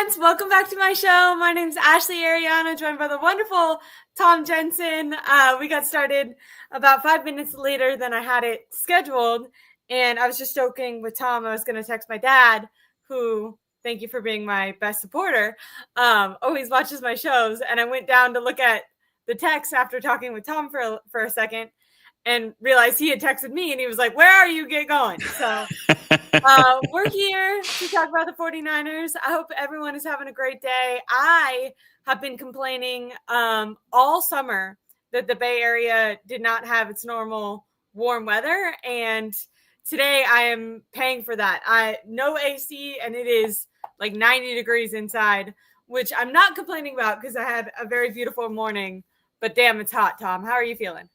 friends, welcome back to my show. My name is Ashley Aireonna, joined by the wonderful Tom Jensen. We got started about 5 minutes later than I had it scheduled, and I was just joking with Tom. I was going to text my dad, who, thank you for being my best supporter, always watches my shows, and I went down to look at the text after talking with Tom for a second and realized he had texted me, and he was like, "Where are you? Get going." So we're here to talk about the 49ers. I hope everyone is having a great day. I have been complaining all summer that the Bay Area did not have its normal warm weather, and today I am paying for that. No AC, and it is like 90 degrees inside, which I'm not complaining about because I had a very beautiful morning, but damn, it's hot. Tom, how are you feeling?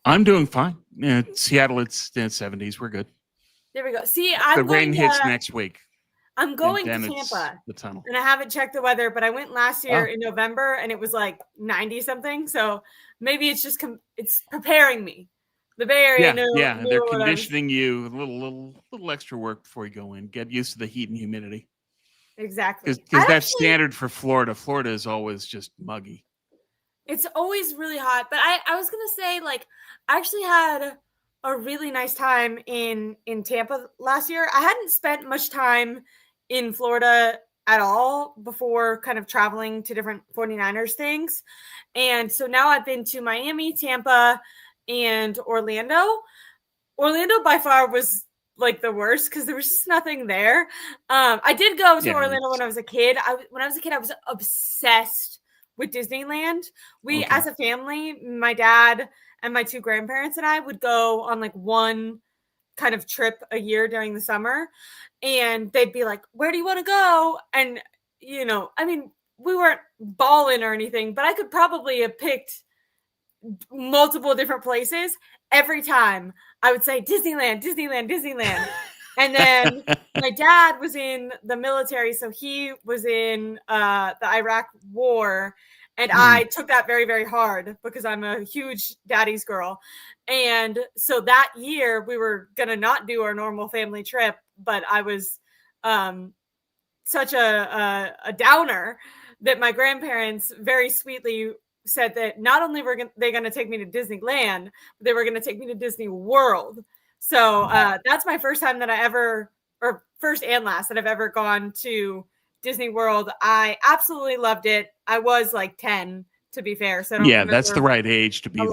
I'm doing fine. Yeah, Seattle, it's 70s. We're good. There we go. See, the rain hits next week. I'm going to Tampa, the tunnel. And I haven't checked the weather, but I went last year in November, and it was like 90 something. So maybe it's just it's preparing me. The Bay Area, they're conditioning you. A little extra work before you go in. Get used to the heat and humidity. Exactly, because that's standard for Florida. Florida is always just muggy. It's always really hot, but I was gonna say, like, I actually had a really nice time in Tampa last year. I hadn't spent much time in Florida at all before kind of traveling to different 49ers things. And so now I've been to Miami, Tampa, and Orlando. Orlando by far was like the worst because there was just nothing there. I did go to Orlando when I was a kid. When I was a kid, I was obsessed with Disneyland. We, as a family, my dad and my two grandparents and I would go on like one kind of trip a year during the summer, and they'd be like, "Where do you want to go?" And, you know, I mean, we weren't balling or anything, but I could probably have picked multiple different places. Every time I would say Disneyland, Disneyland, Disneyland. And then my dad was in the military, so he was in the Iraq war, and I took that very, very hard because I'm a huge daddy's girl. And so that year we were going to not do our normal family trip, but I was such a downer that my grandparents very sweetly said that not only were they going to take me to Disneyland, but they were going to take me to Disney World. So that's my first time that first and last that I've ever gone to Disney World. I absolutely loved it. I was like 10, to be fair. So that's the right age to be there.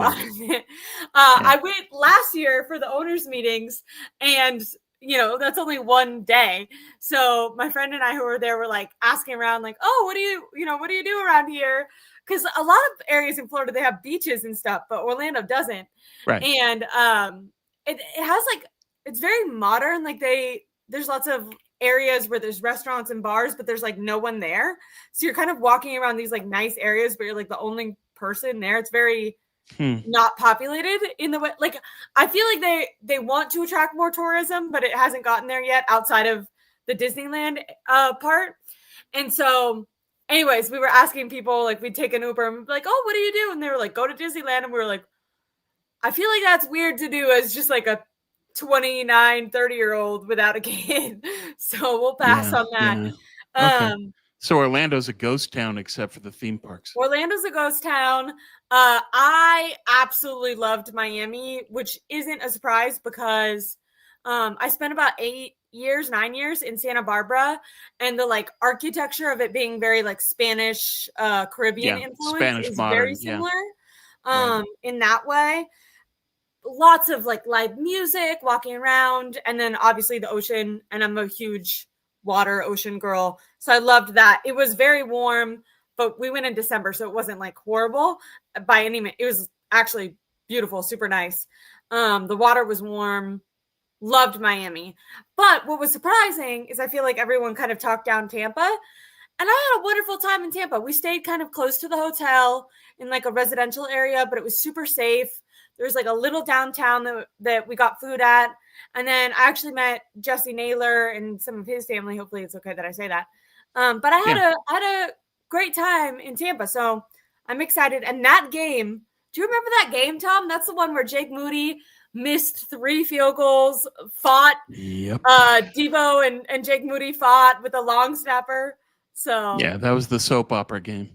I went last year for the owners' meetings, and you know, that's only one day. So my friend and I who were there were like asking around, like, "Oh, what do you do around here?" Because a lot of areas in Florida, they have beaches and stuff, but Orlando doesn't. Right. And it has like, it's very modern. Like there's lots of areas where there's restaurants and bars, but there's like no one there. So you're kind of walking around these like nice areas, but you're like the only person there. It's very not populated in the way. Like, I feel like they want to attract more tourism, but it hasn't gotten there yet outside of the Disneyland part. And so anyways, we were asking people, like, we'd take an Uber and we'd be like, "Oh, what do you do?" And they were like, "Go to Disneyland." And we were like, I feel like that's weird to do as just like a 29, 30-year-old without a kid. So we'll pass on that. Yeah. Okay. So Orlando's a ghost town except for the theme parks. Orlando's a ghost town. I absolutely loved Miami, which isn't a surprise because I spent about 9 years in Santa Barbara, and the like architecture of it being very like Spanish, Caribbean influence Spanish is modern, very similar in that way. Lots of like live music, walking around, and then obviously the ocean, and I'm a huge ocean girl. So I loved that. It was very warm, but we went in December, so it wasn't like horrible by any means. It was actually beautiful, super nice. The water was warm. Loved Miami. But what was surprising is I feel like everyone kind of talked down Tampa, and I had a wonderful time in Tampa. We stayed kind of close to the hotel in like a residential area, but it was super safe. There was like a little downtown that we got food at. And then I actually met Jesse Naylor and some of his family. Hopefully it's okay that I say that. But I had a great time in Tampa. So I'm excited. And that game, do you remember that game, Tom? That's the one where Jake Moody missed 3 field goals, fought. Yep. Debo and Jake Moody fought with a long snapper. So Yeah, that was the soap opera game.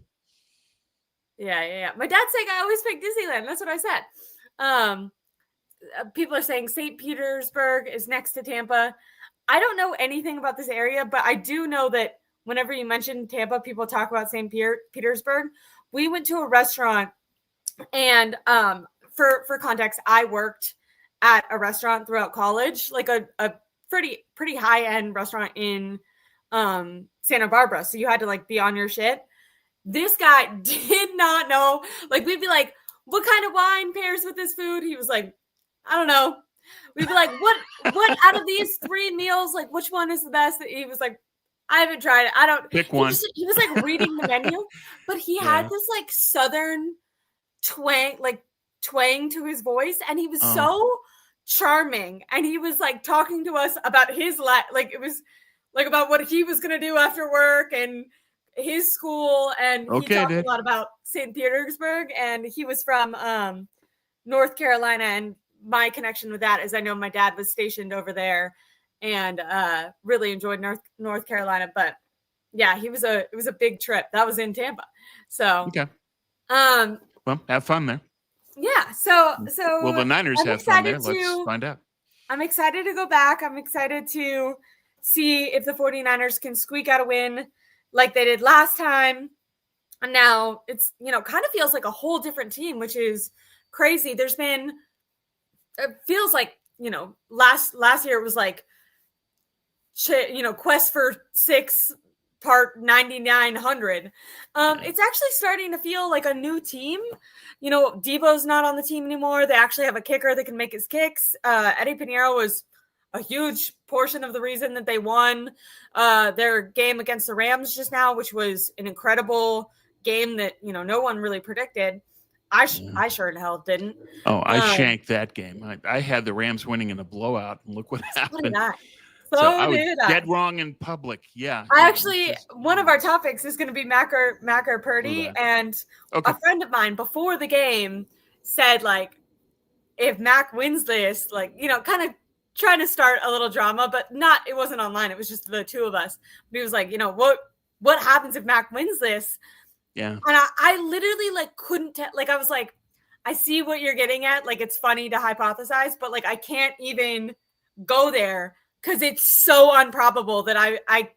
Yeah. My dad's saying I always pick Disneyland. That's what I said. People are saying St. Petersburg is next to Tampa. I don't know anything about this area, but I do know that whenever you mention Tampa, people talk about St. Petersburg. We went to a restaurant, and for context, I worked at a restaurant throughout college, like a pretty high end restaurant in Santa Barbara. So you had to like be on your shit. This guy did not know. Like, we'd be like, what kind of wine pairs with this food? He was like, I don't know. We'd be like, what out of these 3 meals, like, which one is the best? He was like, I haven't tried it. I don't pick one. He was like reading the menu, but he had this like Southern twang to his voice, and he was so charming, and he was like talking to us about his life, like it was like about what he was gonna do after work and his school, and he talked a lot about St. Petersburg, and he was from North Carolina, and my connection with that is I know my dad was stationed over there and really enjoyed North Carolina. But yeah, it was a big trip. That was in Tampa. So well, have fun there. Yeah. So well, the Niners have fun there. Let's find out. I'm excited to go back. I'm excited to see if the 49ers can squeak out a win like they did last time. And now it's, kind of feels like a whole different team, which is crazy. It feels like, last year it was like, quest for 6 part 9,900. It's actually starting to feel like a new team. Debo's not on the team anymore. They actually have a kicker that can make his kicks. Eddie Pinheiro was a huge portion of the reason that they won their game against the Rams just now, which was an incredible game that, no one really predicted. I sure in hell didn't. Oh, I shanked that game. I had the Rams winning in a blowout, and look what happened. So I was dead wrong in public. Yeah. One of our topics is going to be Macker Purdy, and a friend of mine before the game said, like, if Mac wins this, like, kind of trying to start a little drama, but it wasn't online. It was just the two of us. But he was like, what happens if Mac wins this? Yeah. And I literally like couldn't tell. Like, I was like, I see what you're getting at. Like, it's funny to hypothesize, but like, I can't even go there because it's so improbable that I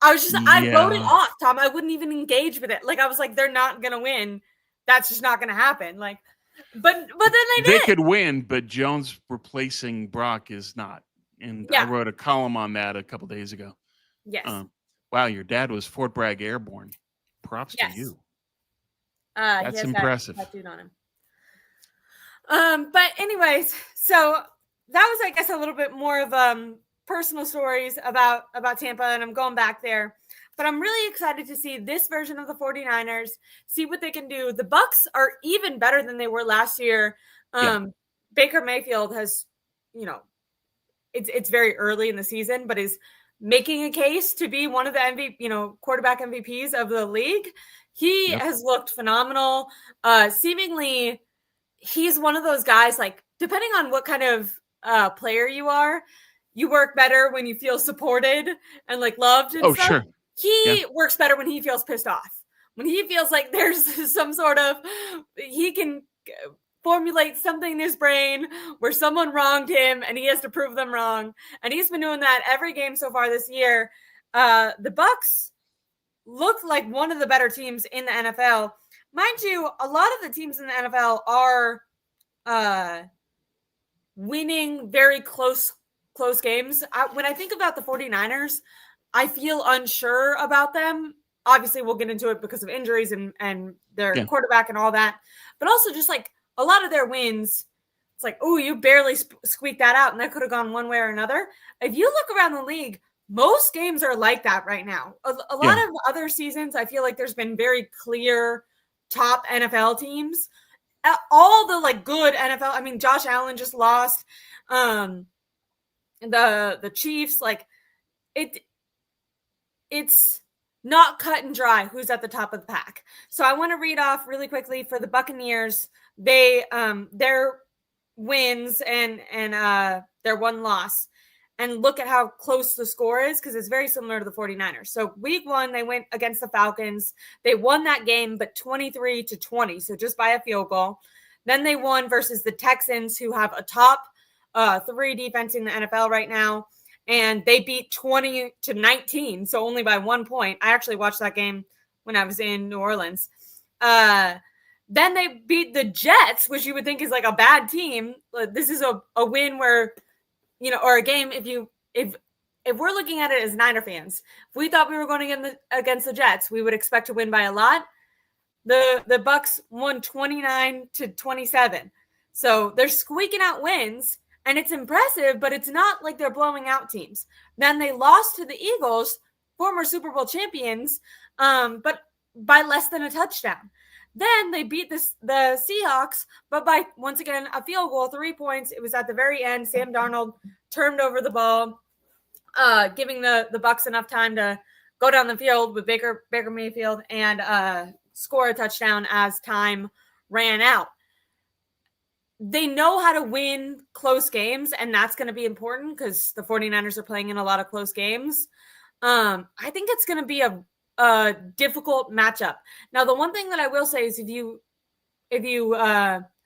was just, I wrote it off, Tom. I wouldn't even engage with it. Like, I was like, they're not going to win. That's just not going to happen. Like, but then they did. They could win, but Jones replacing Brock is not. And I wrote a column on that a couple days ago. Yes. Wow, your dad was Fort Bragg Airborne. Props to you. That's impressive. That dude on him. But anyways, so that was, I guess, a little bit more of personal stories about Tampa, and I'm going back there. But I'm really excited to see this version of the 49ers, see what they can do. The Bucks are even better than they were last year. Baker Mayfield has, it's very early in the season, but is making a case to be one of the MVP, quarterback MVPs of the league. He has looked phenomenal. Seemingly, he's one of those guys, like, depending on what kind of player you are, you work better when you feel supported and like loved and stuff. Sure. He works better when he feels pissed off. When he feels like there's some sort of, he can formulate something in his brain where someone wronged him and he has to prove them wrong. And he's been doing that every game so far this year. The Bucks look like one of the better teams in the NFL. Mind you, a lot of the teams in the NFL are winning very close games. When I think about the 49ers, I feel unsure about them. Obviously, we'll get into it because of injuries and their quarterback and all that. But also just like a lot of their wins, it's like, oh, you barely squeaked that out, and that could have gone one way or another. If you look around the league, most games are like that right now. A lot of other seasons, I feel like there's been very clear top NFL teams. All the like good NFL, I mean, Josh Allen just lost. The Chiefs, like it's not cut and dry who's at the top of the pack. So I want to read off really quickly for the Buccaneers. They their wins and their one loss. and look at how close the score is, because it's very similar to the 49ers. So week 1, they went against the Falcons. They won that game, but 23-20, so just by a field goal. Then they won versus the Texans, who have a top 3 defense in the NFL right now, and they beat 20-19, so only by 1 point. I actually watched that game when I was in New Orleans. Then they beat the Jets, which you would think is like a bad team. This is a win where, or a game, if we're looking at it as Niner fans, if we thought we were going against the Jets, we would expect to win by a lot. The Bucks won 29-27. So they're squeaking out wins, and it's impressive, but it's not like they're blowing out teams. Then they lost to the Eagles, former Super Bowl champions, but by less than a touchdown. Then they beat the Seahawks, but by, once again, a field goal, 3 points. It was at the very end. Sam Darnold turned over the ball, giving the Bucks enough time to go down the field with Baker Mayfield and score a touchdown as time ran out. They know how to win close games, and that's going to be important because the 49ers are playing in a lot of close games. I think it's going to be a difficult matchup. Now, the one thing that I will say is if you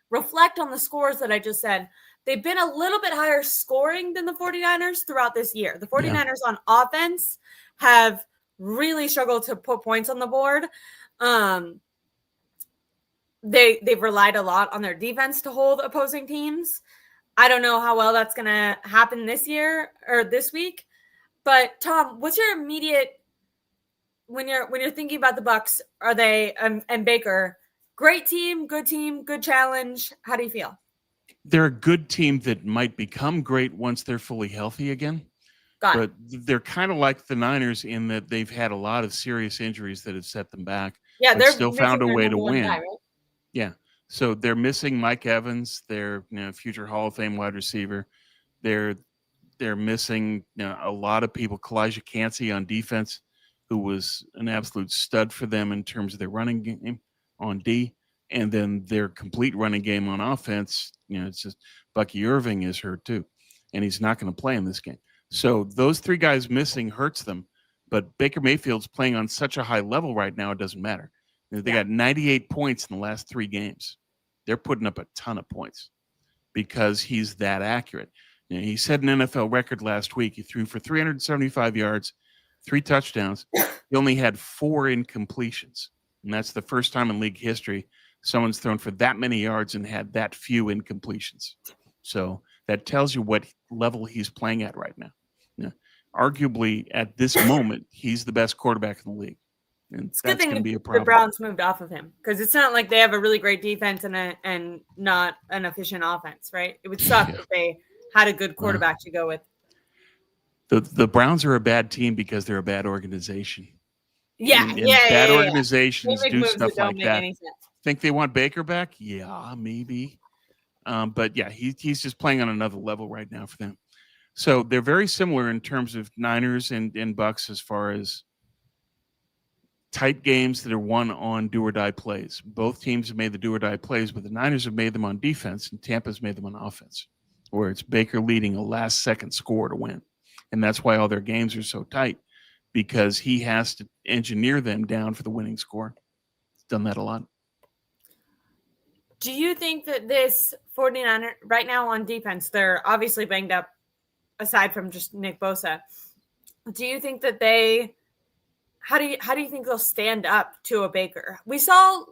reflect on the scores that I just said, they've been a little bit higher scoring than the 49ers throughout this year. The 49ers on offense have really struggled to put points on the board. They've relied a lot on their defense to hold opposing teams. I don't know how well that's going to happen this year or this week. But Tom, what's your immediate, when you're thinking about the Bucks, are they and Baker, great team, good challenge? How do you feel? They're a good team that might become great once they're fully healthy again. But they're kind of like the Niners in that they've had a lot of serious injuries that have set them back. Yeah, they're still found a way to win. Guy, right? Yeah. So they're missing Mike Evans, their future Hall of Fame wide receiver. They're missing a lot of people. Kalijah Cansey on defense, who was an absolute stud for them in terms of their running game on D, and then their complete running game on offense. It's just Bucky Irving is hurt too, and he's not going to play in this game. So those 3 guys missing hurts them. But Baker Mayfield's playing on such a high level right now, it doesn't matter. They got 98 points in the last 3 games. They're putting up a ton of points because he's that accurate. He set an NFL record last week. He threw for 375 yards, 3 touchdowns. He only had 4 incompletions. And that's the first time in league history someone's thrown for that many yards and had that few incompletions. So that tells you what level he's playing at right now. Arguably, at this moment, he's the best quarterback in the league. And it's that's going to be a problem. The Browns moved off of him because it's not like they have a really great defense and not an efficient offense, right? It would suck if they had a good quarterback to go with. The Browns are a bad team because they're a bad organization. Bad organizations do stuff like that. Think they want Baker back? Yeah, maybe. But yeah, he's just playing on another level right now for them. So they're very similar in terms of Niners and Bucks as far as tight games that are won on do-or-die plays. Both teams have made the do-or-die plays, but the Niners have made them on defense, and Tampa's made them on offense, where it's Baker leading a last-second score to win. And that's why all their games are so tight, because he has to engineer them down for the winning score. He's done that a lot. Do you think that this 49er, right now on defense, they're obviously banged up, aside from just Nick Bosa. Do you think that how do you think they'll stand up to a Baker? We saw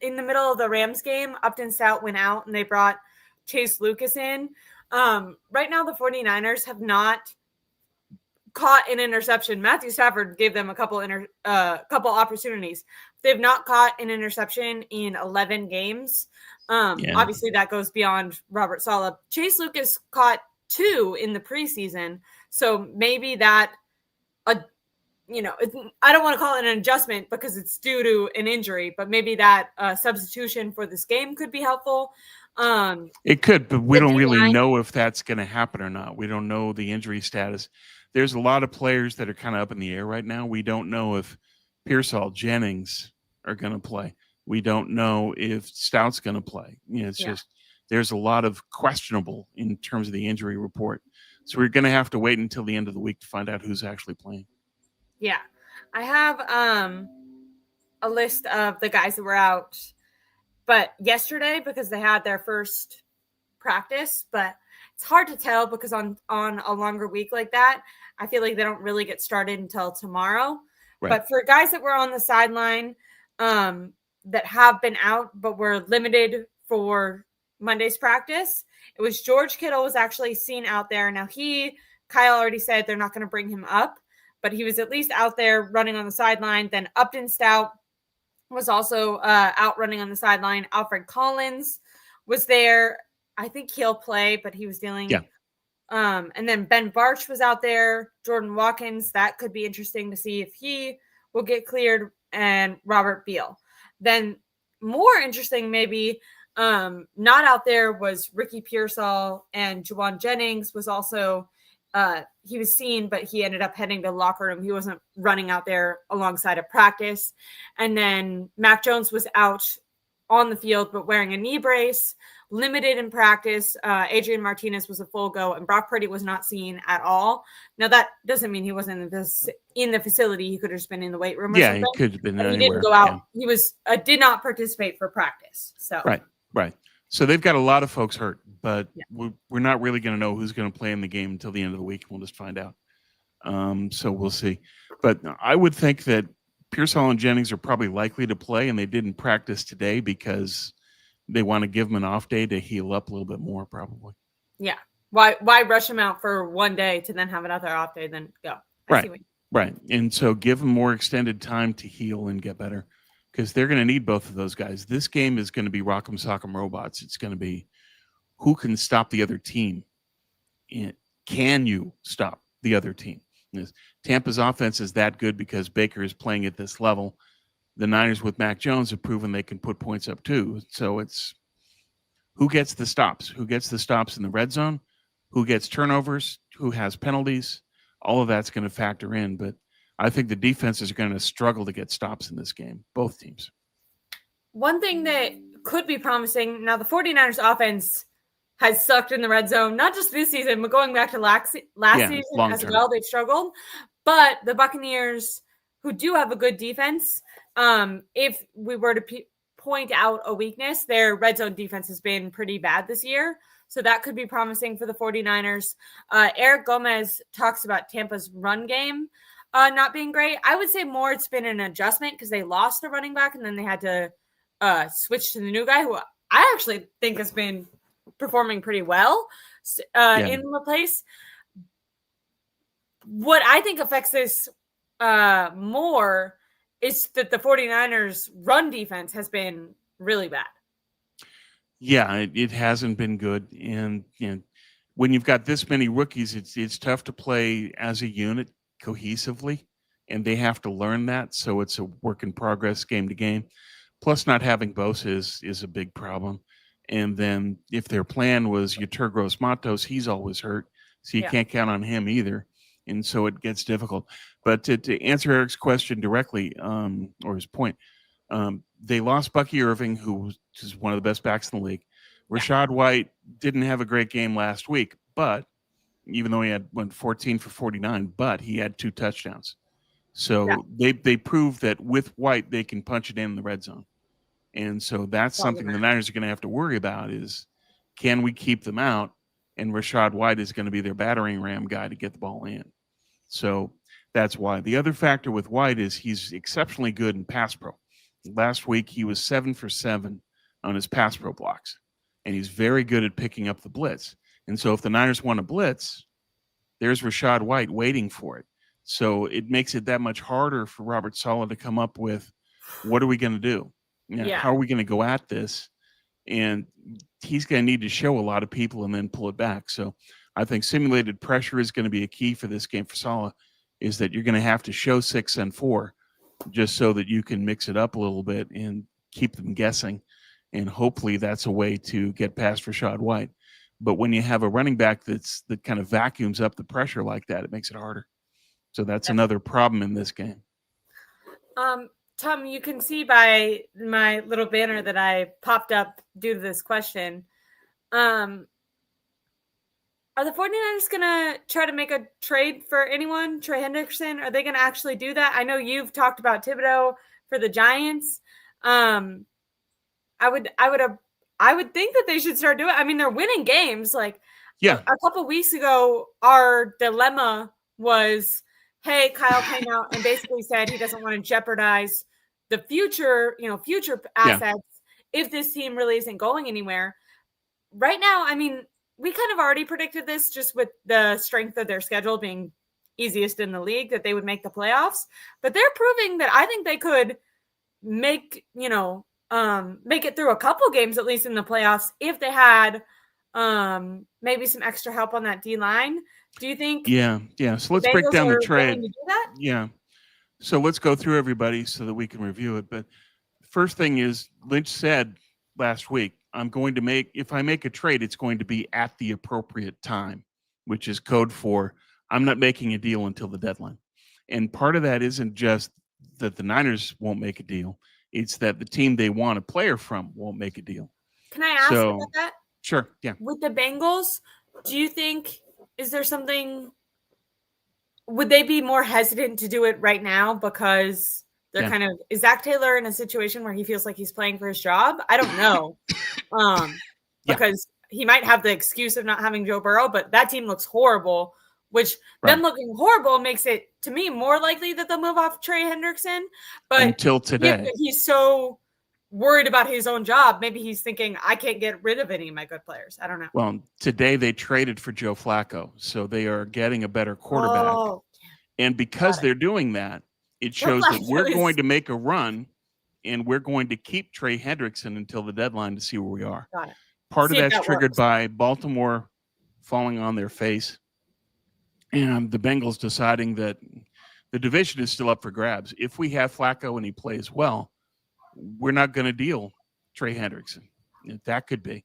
in the middle of the Rams game, Upton Stout went out and they brought Chase Lucas in. Right now, the 49ers have not caught an interception. Matthew Stafford gave them a couple opportunities. They've not caught an interception in 11 games. Obviously, that goes beyond Robert Saleh. Chase Lucas caught 2 in the preseason, so maybe that I don't want to call it an adjustment because it's due to an injury, but maybe that substitution for this game could be helpful. It could, but we don't really know if that's going to happen or not. We don't know the injury status. There's a lot of players that are kind of up in the air right now. We don't know if Pearsall, Jennings are going to play. We don't know if Stout's going to play. It's just there's a lot of questionable in terms of the injury report. So we're going to have to wait until the end of the week to find out who's actually playing. Yeah. I have a list of the guys that were out, but yesterday because they had their first practice, but it's hard to tell because on a longer week like that, I feel like they don't really get started until tomorrow. Right. But for guys that were on the sideline that have been out but were limited for Monday's practice, it was George Kittle was actually seen out there. Now Kyle already said they're not going to bring him up, but he was at least out there running on the sideline. Then Upton Stout was also out running on the sideline. Alfred Collins was there. I think he'll play, but he was dealing. Yeah. And then Ben Barch was out there. Jordan Watkins, that could be interesting to see if he will get cleared, and Robert Beal. Then more interesting, maybe not out there was Ricky Pearsall, and Juwan Jennings was also he was seen, but he ended up heading to the locker room. He wasn't running out there alongside of practice. And then Mac Jones was out on the field, but wearing a knee brace, limited in practice. Adrian Martinez was a full go, and Brock Purdy was not seen at all. Now, that doesn't mean he wasn't in the facility. He could have just been in the weight room or something. Yeah, he could have been but anywhere. He didn't go out. Yeah. He was did not participate for practice. So Right. So they've got a lot of folks hurt, but we're not really going to know who's going to play in the game until the end of the week. We'll just find out. So we'll see. But I would think that Pearsall and Jennings are probably likely to play, and they didn't practice today because they want to give them an off day to heal up a little bit more, probably. Yeah. Why rush them out for one day to then have another off day, then go? Right. And so give them more extended time to heal and get better, because they're going to need both of those guys. This game is going to be rock'em sock'em robots. It's going to be who can stop the other team. And can you stop the other team? Tampa's offense is that good because Baker is playing at this level. The Niners with Mac Jones have proven they can put points up too. So it's who gets the stops? Who gets the stops in the red zone? Who gets turnovers? Who has penalties? All of that's going to factor in. But I think the defenses are going to struggle to get stops in this game, both teams. One thing that could be promising, now the 49ers offense has sucked in the red zone, not just this season, but going back to last season as well. They've struggled. But the Buccaneers, who do have a good defense, if we were to point out a weakness, their red zone defense has been pretty bad this year. So that could be promising for the 49ers. Eric Gomez talks about Tampa's run game not being great. I would say more it's been an adjustment because they lost a running back and then they had to switch to the new guy, who I actually think has been performing pretty well in the place. What I think affects this more is that the 49ers run defense has been really bad. Yeah, it hasn't been good. And when you've got this many rookies, it's tough to play as a unit cohesively, and they have to learn that. So it's a work in progress game to game. Plus, not having Bosa is a big problem. And then if their plan was Yetur Gross-Matos, he's always hurt. So you can't count on him either. And so it gets difficult. But to answer Eric's question directly, or his point, they lost Bucky Irving, who is one of the best backs in the league. Rachaad White didn't have a great game last week, but even though he went 14 for 49, but he had 2 touchdowns. So they proved that with White, they can punch it in the red zone. And so that's something the Niners are going to have to worry about is, can we keep them out? And Rachaad White is going to be their battering ram guy to get the ball in. So that's why. The other factor with White is he's exceptionally good in pass pro. Last week, he was 7 for 7 on his pass pro blocks. And he's very good at picking up the blitz. And so if the Niners want to blitz, there's Rachaad White waiting for it. So it makes it that much harder for Robert Saleh to come up with, what are we going to do? How are we going to go at this? And he's going to need to show a lot of people and then pull it back. So I think simulated pressure is going to be a key for this game for Saleh, is that you're going to have to show 6 and 4 just so that you can mix it up a little bit and keep them guessing. And hopefully that's a way to get past Rachaad White. But when you have a running back that kind of vacuums up the pressure like that, it makes it harder. So that's another problem in this game. Tom, you can see by my little banner that I popped up due to this question. Are Are the 49ers going to try to make a trade for anyone? Trey Hendrickson? Are they going to actually do that? I know you've talked about Thibodeau for the Giants. I would think that they should start doing it. I mean, they're winning games. Like a couple weeks ago, our dilemma was, hey, Kyle came out and basically said he doesn't want to jeopardize the future assets if this team really isn't going anywhere. Right now, I mean, we kind of already predicted this just with the strength of their schedule being easiest in the league, that they would make the playoffs. But they're proving that I think they could make it through a couple games, at least in the playoffs, if they had maybe some extra help on that D-line. Do you think? Yeah. So let's break down the trade. To do that? Yeah. So let's go through everybody so that we can review it. But the first thing is, Lynch said last week, if I make a trade, it's going to be at the appropriate time, which is code for I'm not making a deal until the deadline. And part of that isn't just that the Niners won't make a deal. It's that the team they want a player from won't make a deal. Can I ask about that? Sure, yeah. With the Bengals, do you think, is there something, would they be more hesitant to do it right now because they're is Zach Taylor in a situation where he feels like he's playing for his job? I don't know. Because he might have the excuse of not having Joe Burrow, but that team looks horrible, which them looking horrible makes it, to me, more likely that they'll move off Trey Hendrickson. But until today, he's so worried about his own job. Maybe he's thinking, I can't get rid of any of my good players. I don't know. Well, today they traded for Joe Flacco, so they are getting a better quarterback. Oh, and because they're doing that, it shows that we're going to make a run, and we're going to keep Trey Hendrickson until the deadline to see where we are. Got it. Part of that's triggered by Baltimore falling on their face and the Bengals deciding that the division is still up for grabs. If we have Flacco and he plays well, we're not going to deal Trey Hendrickson. That could be.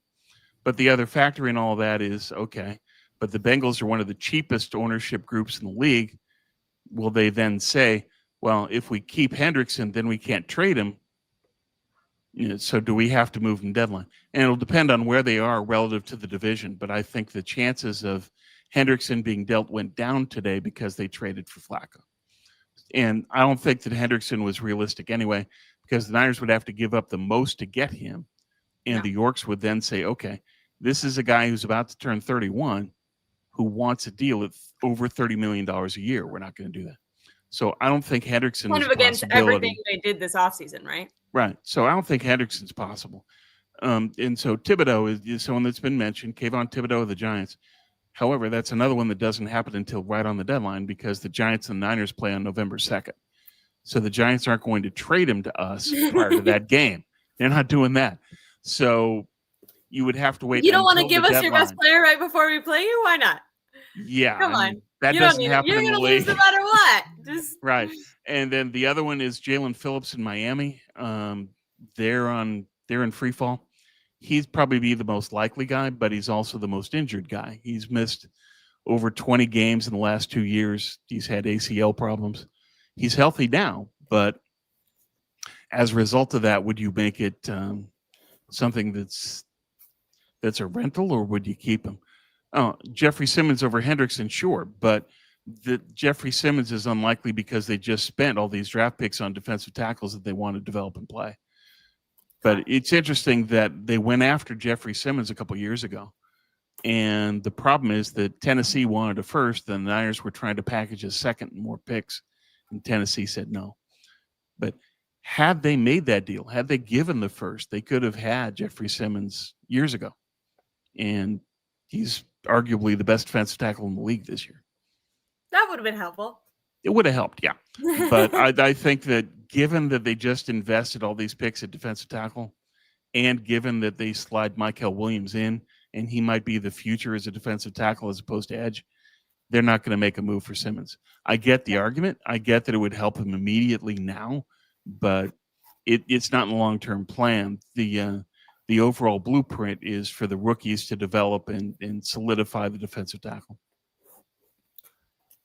But the other factor in all that is, okay, but the Bengals are one of the cheapest ownership groups in the league. Will they then say, well, if we keep Hendrickson, then we can't trade him? So do we have to move him deadline? And it'll depend on where they are relative to the division. But I think the chances of Hendrickson being dealt went down today because they traded for Flacco. And I don't think that Hendrickson was realistic anyway, because the Niners would have to give up the most to get him. And the Yorks would then say, okay, this is a guy who's about to turn 31 who wants a deal at over $30 million a year. We're not going to do that. So I don't think Hendrickson kind of against everything they did this offseason, right? Right. So I don't think Hendrickson's possible. And so Thibodeau is someone that's been mentioned, Kayvon Thibodeau of the Giants. However, that's another one that doesn't happen until right on the deadline because the Giants and Niners play on November 2nd. So the Giants aren't going to trade him to us prior to that game. They're not doing that. So you would have to wait. You don't want to give us your best player right before we play you? Why not? Yeah. Come on. That doesn't happen You're in the going to league. lose no matter what. Right. And then the other one is Jalen Phillips in Miami. They're in free fall. He's probably be the most likely guy, but he's also the most injured guy. He's missed over 20 games in the last 2 years. He's had ACL problems. He's healthy now, but as a result of that, would you make it something that's a rental, or would you keep him? Oh, Jeffrey Simmons over Hendrickson, sure, but Jeffrey Simmons is unlikely because they just spent all these draft picks on defensive tackles that they want to develop and play. But it's interesting that they went after Jeffrey Simmons a couple years ago. And the problem is that Tennessee wanted a first, and the Niners were trying to package a second and more picks, and Tennessee said no. But had they made that deal, had they given the first, they could have had Jeffrey Simmons years ago. And he's arguably the best defensive tackle in the league this year. That would have been helpful. It would have helped, yeah. But I think that given that they just invested all these picks at defensive tackle, and given that they slide Michael Williams in, and he might be the future as a defensive tackle as opposed to edge, they're not going to make a move for Simmons. I get the argument. I get that it would help him immediately now, but it's not in the long-term plan. The overall blueprint is for the rookies to develop and solidify the defensive tackle.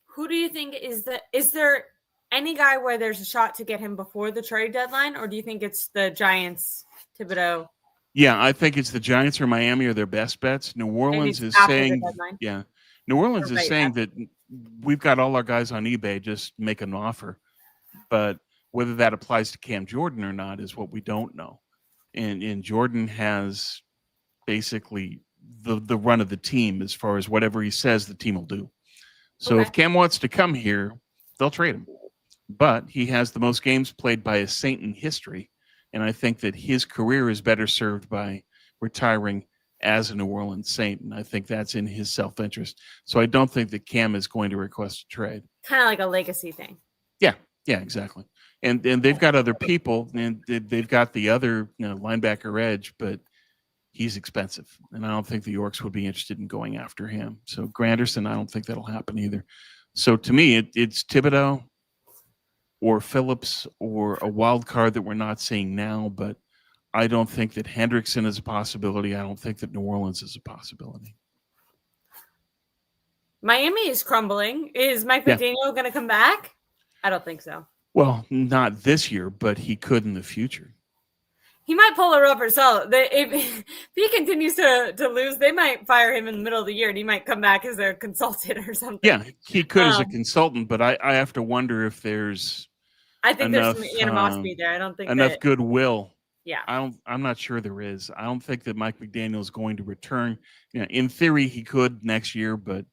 Who do you think is there any guy where there's a shot to get him before the trade deadline, or do you think it's the Giants, Thibodeau? Yeah, I think it's the Giants or Miami are their best bets. New Orleans is saying, New Orleans is Right. saying that we've got all our guys on eBay, just make an offer. But whether that applies to Cam Jordan or not is what we don't know. And Jordan has basically the run of the team as far as whatever he says the team will do. So if Cam wants to come here, they'll trade him. But he has the most games played by a Saint in history. And I think that his career is better served by retiring as a New Orleans Saint. And I think that's in his self-interest. So I don't think that Cam is going to request a trade. Kind of like a legacy thing. Yeah, exactly. And they've got other people, and they've got the other linebacker edge, but he's expensive. And I don't think the Yorks would be interested in going after him. So Granderson, I don't think that'll happen either. So to me, it's Thibodeau or Phillips or a wild card that we're not seeing now, but I don't think that Hendrickson is a possibility. I don't think that New Orleans is a possibility. Miami is crumbling. Is Mike McDaniel going to come back? I don't think so. Well, not this year, but he could in the future. He might pull a rubber solid. If he continues to lose, they might fire him in the middle of the year, and he might come back as their consultant or something. Yeah, he could as a consultant, but I have to wonder if there's there's some animosity there. I don't think enough goodwill. Yeah, I'm not sure there is. I don't think that Mike McDaniel is going to return. In theory, he could next year, but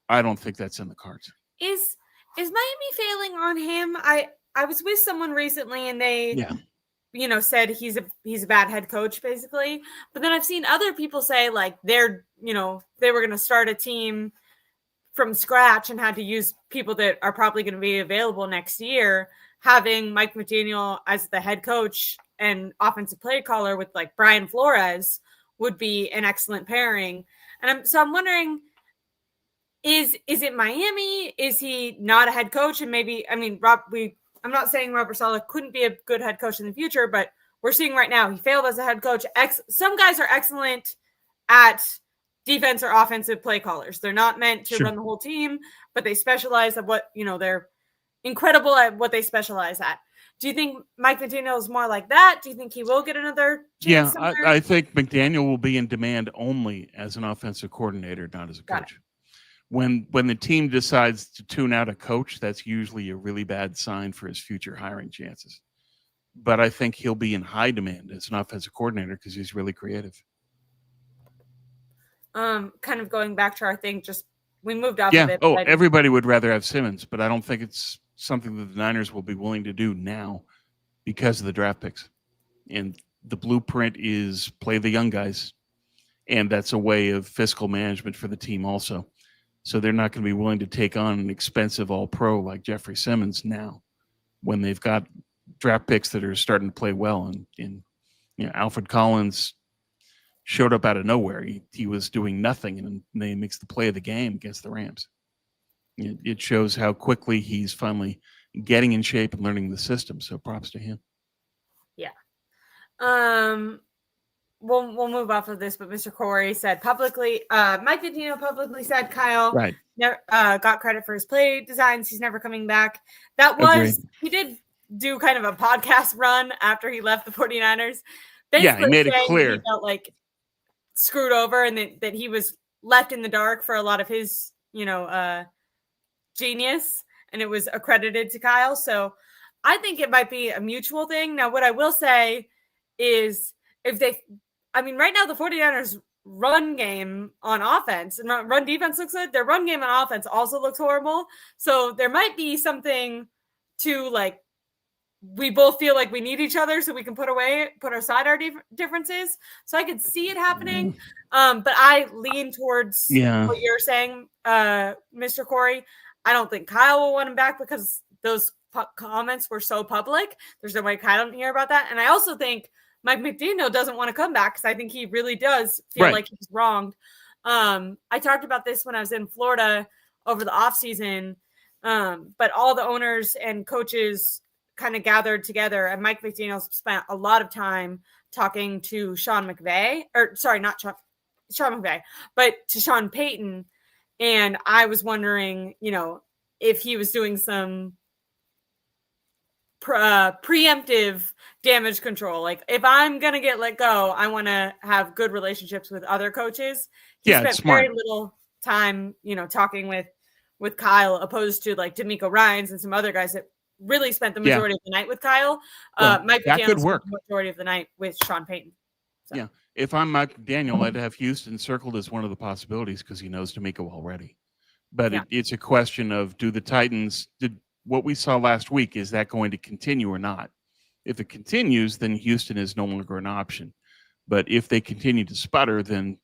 I don't think that's in the cards. Is Miami failing on him? I was with someone recently, and they said he's a bad head coach, basically. But then I've seen other people say like they were going to start a team from scratch and had to use people that are probably going to be available next year. Having Mike McDaniel as the head coach and offensive play caller with like Brian Flores would be an excellent pairing. And I'm wondering, is it Miami? Is he not a head coach? And maybe, I'm not saying Robert Saleh couldn't be a good head coach in the future, but we're seeing right now he failed as a head coach. Some guys are excellent at defense or offensive play callers. They're not meant to run the whole team, but they specialize at what, they're incredible at what they specialize at. Do you think Mike McDaniel is more like that? Do you think he will get another chance somewhere? I think McDaniel will be in demand only as an offensive coordinator, not as a coach. When the team decides to tune out a coach, that's usually a really bad sign for his future hiring chances. But I think he'll be in high demand as an offensive coordinator because he's really creative. Kind of going back to our thing, just we moved off of it. Oh, everybody would rather have Simmons, but I don't think it's something that the Niners will be willing to do now because of the draft picks. And the blueprint is play the young guys. And that's a way of fiscal management for the team also. So they're not going to be willing to take on an expensive all-pro like Jeffrey Simmons now when they've got draft picks that are starting to play well. And Alfred Collins showed up out of nowhere. He was doing nothing, and then he makes the play of the game against the Rams. It shows how quickly he's finally getting in shape and learning the system. So props to him. Yeah. We'll move off of this, but Mr. Corey said publicly, Mike McDaniel publicly said Kyle never, got credit for his play designs. He's never coming back. He did do kind of a podcast run after he left the 49ers. Basically he made it clear. He felt like screwed over and that he was left in the dark for a lot of his, genius, and it was accredited to Kyle. So I think it might be a mutual thing. Now, what I will say is right now the 49ers run game on offense and run defense looks good. Their run game on offense also looks horrible. So there might be something to like, we both feel like we need each other so we can put aside our differences. So I could see it happening. But I lean towards what you're saying, Mr. Corey. I don't think Kyle will want him back because those comments were so public. There's no way Kyle didn't hear about that. And I also think Mike McDaniel doesn't want to come back because I think he really does feel like he's wronged. I talked about this when I was in Florida over the offseason, but all the owners and coaches kind of gathered together, and Mike McDaniel spent a lot of time talking to Sean McVay, Sean McVay, but to Sean Payton. And I was wondering, if he was doing some preemptive damage control. Like if I'm going to get let go, I want to have good relationships with other coaches. He spent very little time, talking with Kyle, opposed to like D'Amico Ryans and some other guys that really spent the majority of the night with Kyle. Mike McDaniel spent the majority of the night with Sean Payton. So. Yeah. If I'm Mike McDaniel, I'd have Houston circled as one of the possibilities because he knows D'Amico already. But it's a question of, do the Titans, what we saw last week, is that going to continue or not? If it continues, then Houston is no longer an option. But if they continue to sputter, then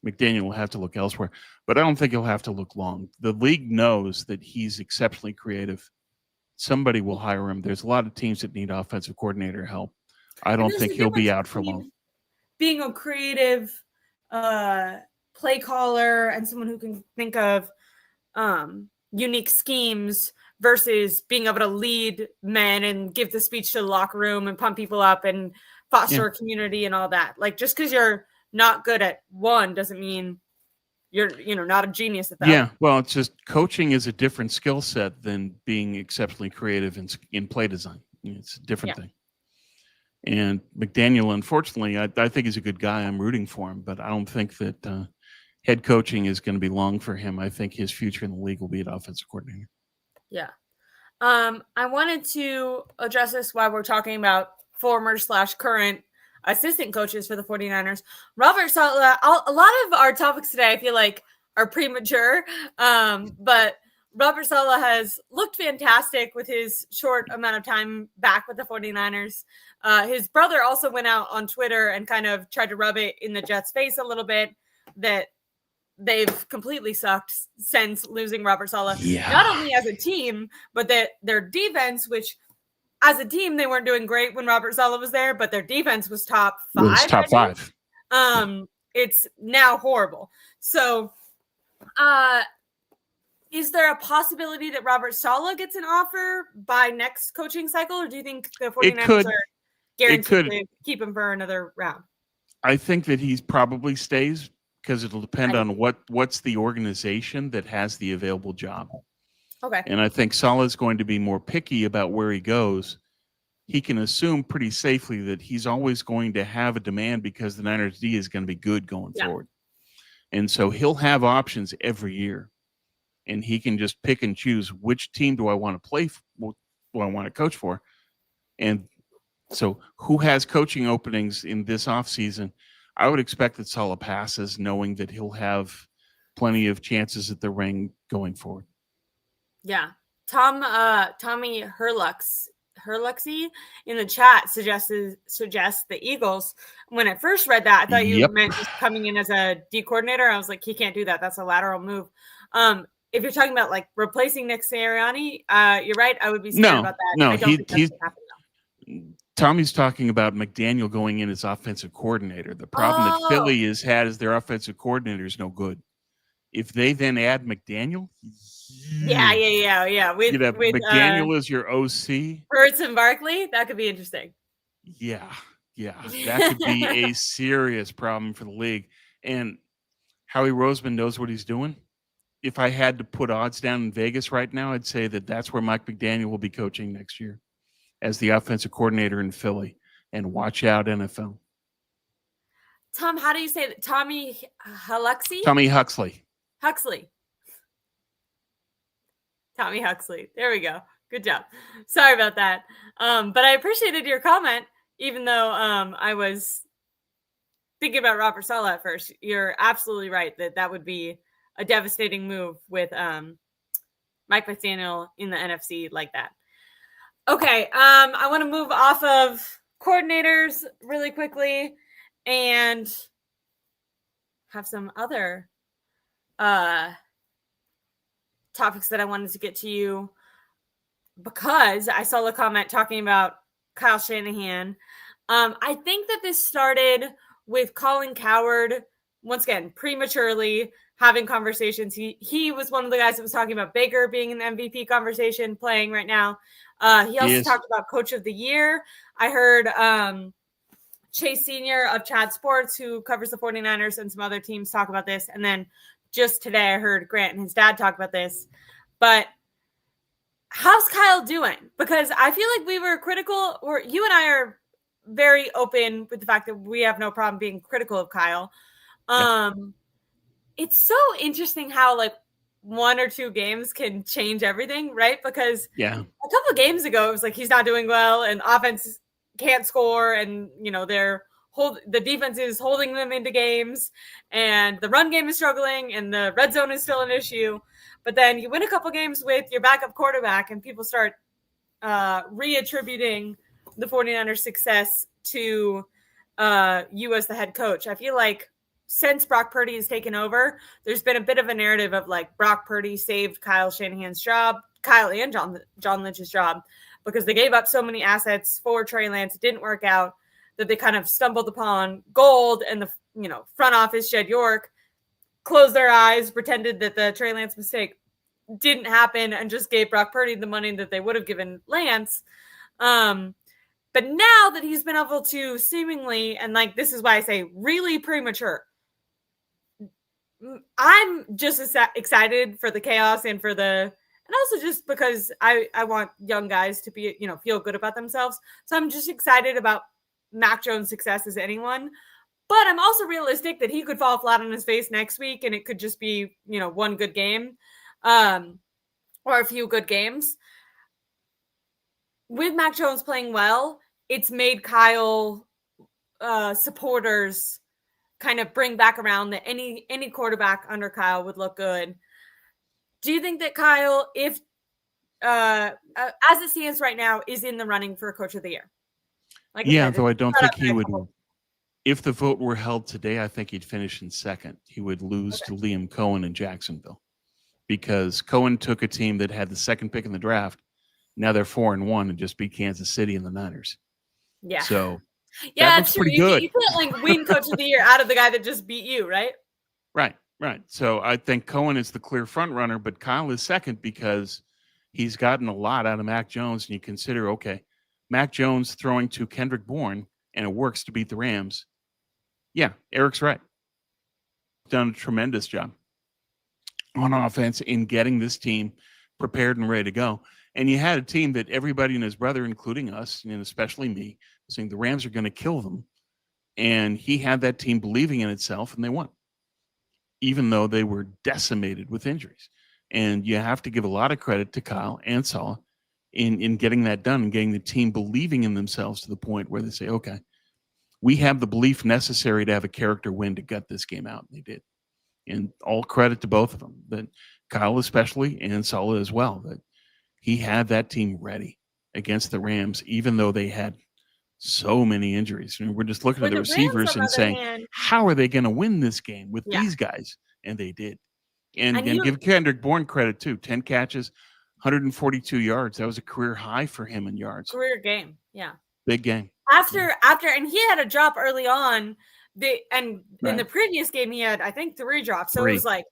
McDaniel will have to look elsewhere. But I don't think he'll have to look long. The league knows that he's exceptionally creative. Somebody will hire him. There's a lot of teams that need offensive coordinator help. I don't think he'll be out for long. Being a creative play caller and someone who can think of unique schemes versus being able to lead men and give the speech to the locker room and pump people up and foster a community and all that. Like, just because you're not good at one doesn't mean you're not a genius at that. Yeah, well, it's just coaching is a different skill set than being exceptionally creative in play design. It's a different thing. And McDaniel, unfortunately, I think he's a good guy. I'm rooting for him, but I don't think that head coaching is going to be long for him. I think his future in the league will be an offensive coordinator. Yeah. I wanted to address this while we're talking about former/current assistant coaches for the 49ers. Robert Saleh, a lot of our topics today, I feel like, are premature, but Robert Saleh has looked fantastic with his short amount of time back with the 49ers. His brother also went out on Twitter and kind of tried to rub it in the Jets' face a little bit that they've completely sucked since losing Robert Saleh. Yeah. Not only as a team, but that their defense, which as a team, they weren't doing great when Robert Saleh was there, but their defense was top 5. It was top 5. It's now horrible. So, is there a possibility that Robert Saleh gets an offer by next coaching cycle, or do you think the 49ers are guaranteed to keep him for another round? I think that he probably stays because it'll depend on what's the organization that has the available job. Okay. And I think Saleh's going to be more picky about where he goes. He can assume pretty safely that he's always going to have a demand because the Niners D is going to be good going forward. And so he'll have options every year. And he can just pick and choose which team do I want to play for, do I want to coach for. And so who has coaching openings in this offseason? I would expect that Saleh passes, knowing that he'll have plenty of chances at the ring going forward. Yeah. Tommy Herluxy in the chat suggests the Eagles. When I first read that, I thought you meant just coming in as a D coordinator. I was like, he can't do that. That's a lateral move. If you're talking about like replacing Nick Sirianni, you're right. I would be scared about that. No, I don't think that's gonna happen, though. Tommy's talking about McDaniel going in as offensive coordinator. The problem that Philly has had is their offensive coordinator is no good. If they then add McDaniel, with McDaniel as your OC, Hurts and Barkley, that could be interesting. Yeah, that could be a serious problem for the league. And Howie Roseman knows what he's doing. If I had to put odds down in Vegas right now, I'd say that that's where Mike McDaniel will be coaching next year as the offensive coordinator in Philly. And watch out, NFL. Tom, how do you say that? Tommy Huxley? Tommy Huxley. Tommy Huxley. There we go. Good job. Sorry about that. But I appreciated your comment, even though I was thinking about Robert Saleh at first. You're absolutely right that would be a devastating move with Mike McDaniel in the NFC like that. Okay, I want to move off of coordinators really quickly and have some other topics that I wanted to get to you because I saw a comment talking about Kyle Shanahan. I think that this started with Colin Cowherd, once again, prematurely having conversations. He was one of the guys that was talking about Baker being in the MVP conversation, playing right now. He also talked about Coach of the Year. I heard Chase Sr. of Chad Sports, who covers the 49ers and some other teams, talk about this. And then just today I heard Grant and his dad talk about this. But how's Kyle doing? Because I feel like we were critical, or you and I are very open with the fact that we have no problem being critical of Kyle. it's so interesting how like one or two games can change everything, right? Because Yeah. a couple of games ago, it was like he's not doing well, and offense can't score, and the defense is holding them into games, and the run game is struggling, and the red zone is still an issue. But then you win a couple games with your backup quarterback, and people start reattributing the 49ers' success to you as the head coach. I feel like since Brock Purdy has taken over, there's been a bit of a narrative of like Brock Purdy saved Kyle Shanahan's job, Kyle and John Lynch's job, because they gave up so many assets for Trey Lance. It didn't work out, that they kind of stumbled upon gold, and the front office, Jed York, closed their eyes, pretended that the Trey Lance mistake didn't happen, and just gave Brock Purdy the money that they would have given Lance. But now that he's been able to seemingly, and like this is why I say really premature, I'm just excited for the chaos and also just because I want young guys to be, feel good about themselves. So I'm just excited about Mac Jones' success as anyone. But I'm also realistic that he could fall flat on his face next week, and it could just be, one good game, or a few good games. With Mac Jones playing well, it's made Kyle supporters kind of bring back around that any quarterback under Kyle would look good. Do you think that Kyle, if as it stands right now, is in the running for Coach of the Year? Like I said, though I don't think he would. If the vote were held today, I think he'd finish in second. He would lose to Liam Cohen in Jacksonville, because Cohen took a team that had the second pick in the draft. Now they're 4-1 and just beat Kansas City and the Niners. Yeah. So yeah, that's true. You can't like win Coach of the Year out of the guy that just beat you, right? Right. So I think Cohen is the clear front runner, but Kyle is second because he's gotten a lot out of Mac Jones. And you consider, okay, Mac Jones throwing to Kendrick Bourne, and it works to beat the Rams. Yeah, Eric's right. Done a tremendous job on offense in getting this team prepared and ready to go. And you had a team that everybody and his brother, including us, and especially me, saying the Rams are going to kill them. And he had that team believing in itself, and they won, even though they were decimated with injuries. And you have to give a lot of credit to Kyle and Saleh in getting that done and getting the team believing in themselves to the point where they say, okay, we have the belief necessary to have a character win to gut this game out. And they did. And all credit to both of them, but Kyle especially and Saleh as well, that he had that team ready against the Rams, even though they had so many injuries. And we're just looking at the receivers and saying, how are they going to win this game with these guys? And they did. And give Kendrick Bourne credit too. 10 catches, 142 yards. That was a career high for him in yards. Career game. Yeah. Big game. After, and he had a drop early on. In the previous game, he had, I think, 3 drops. So it was like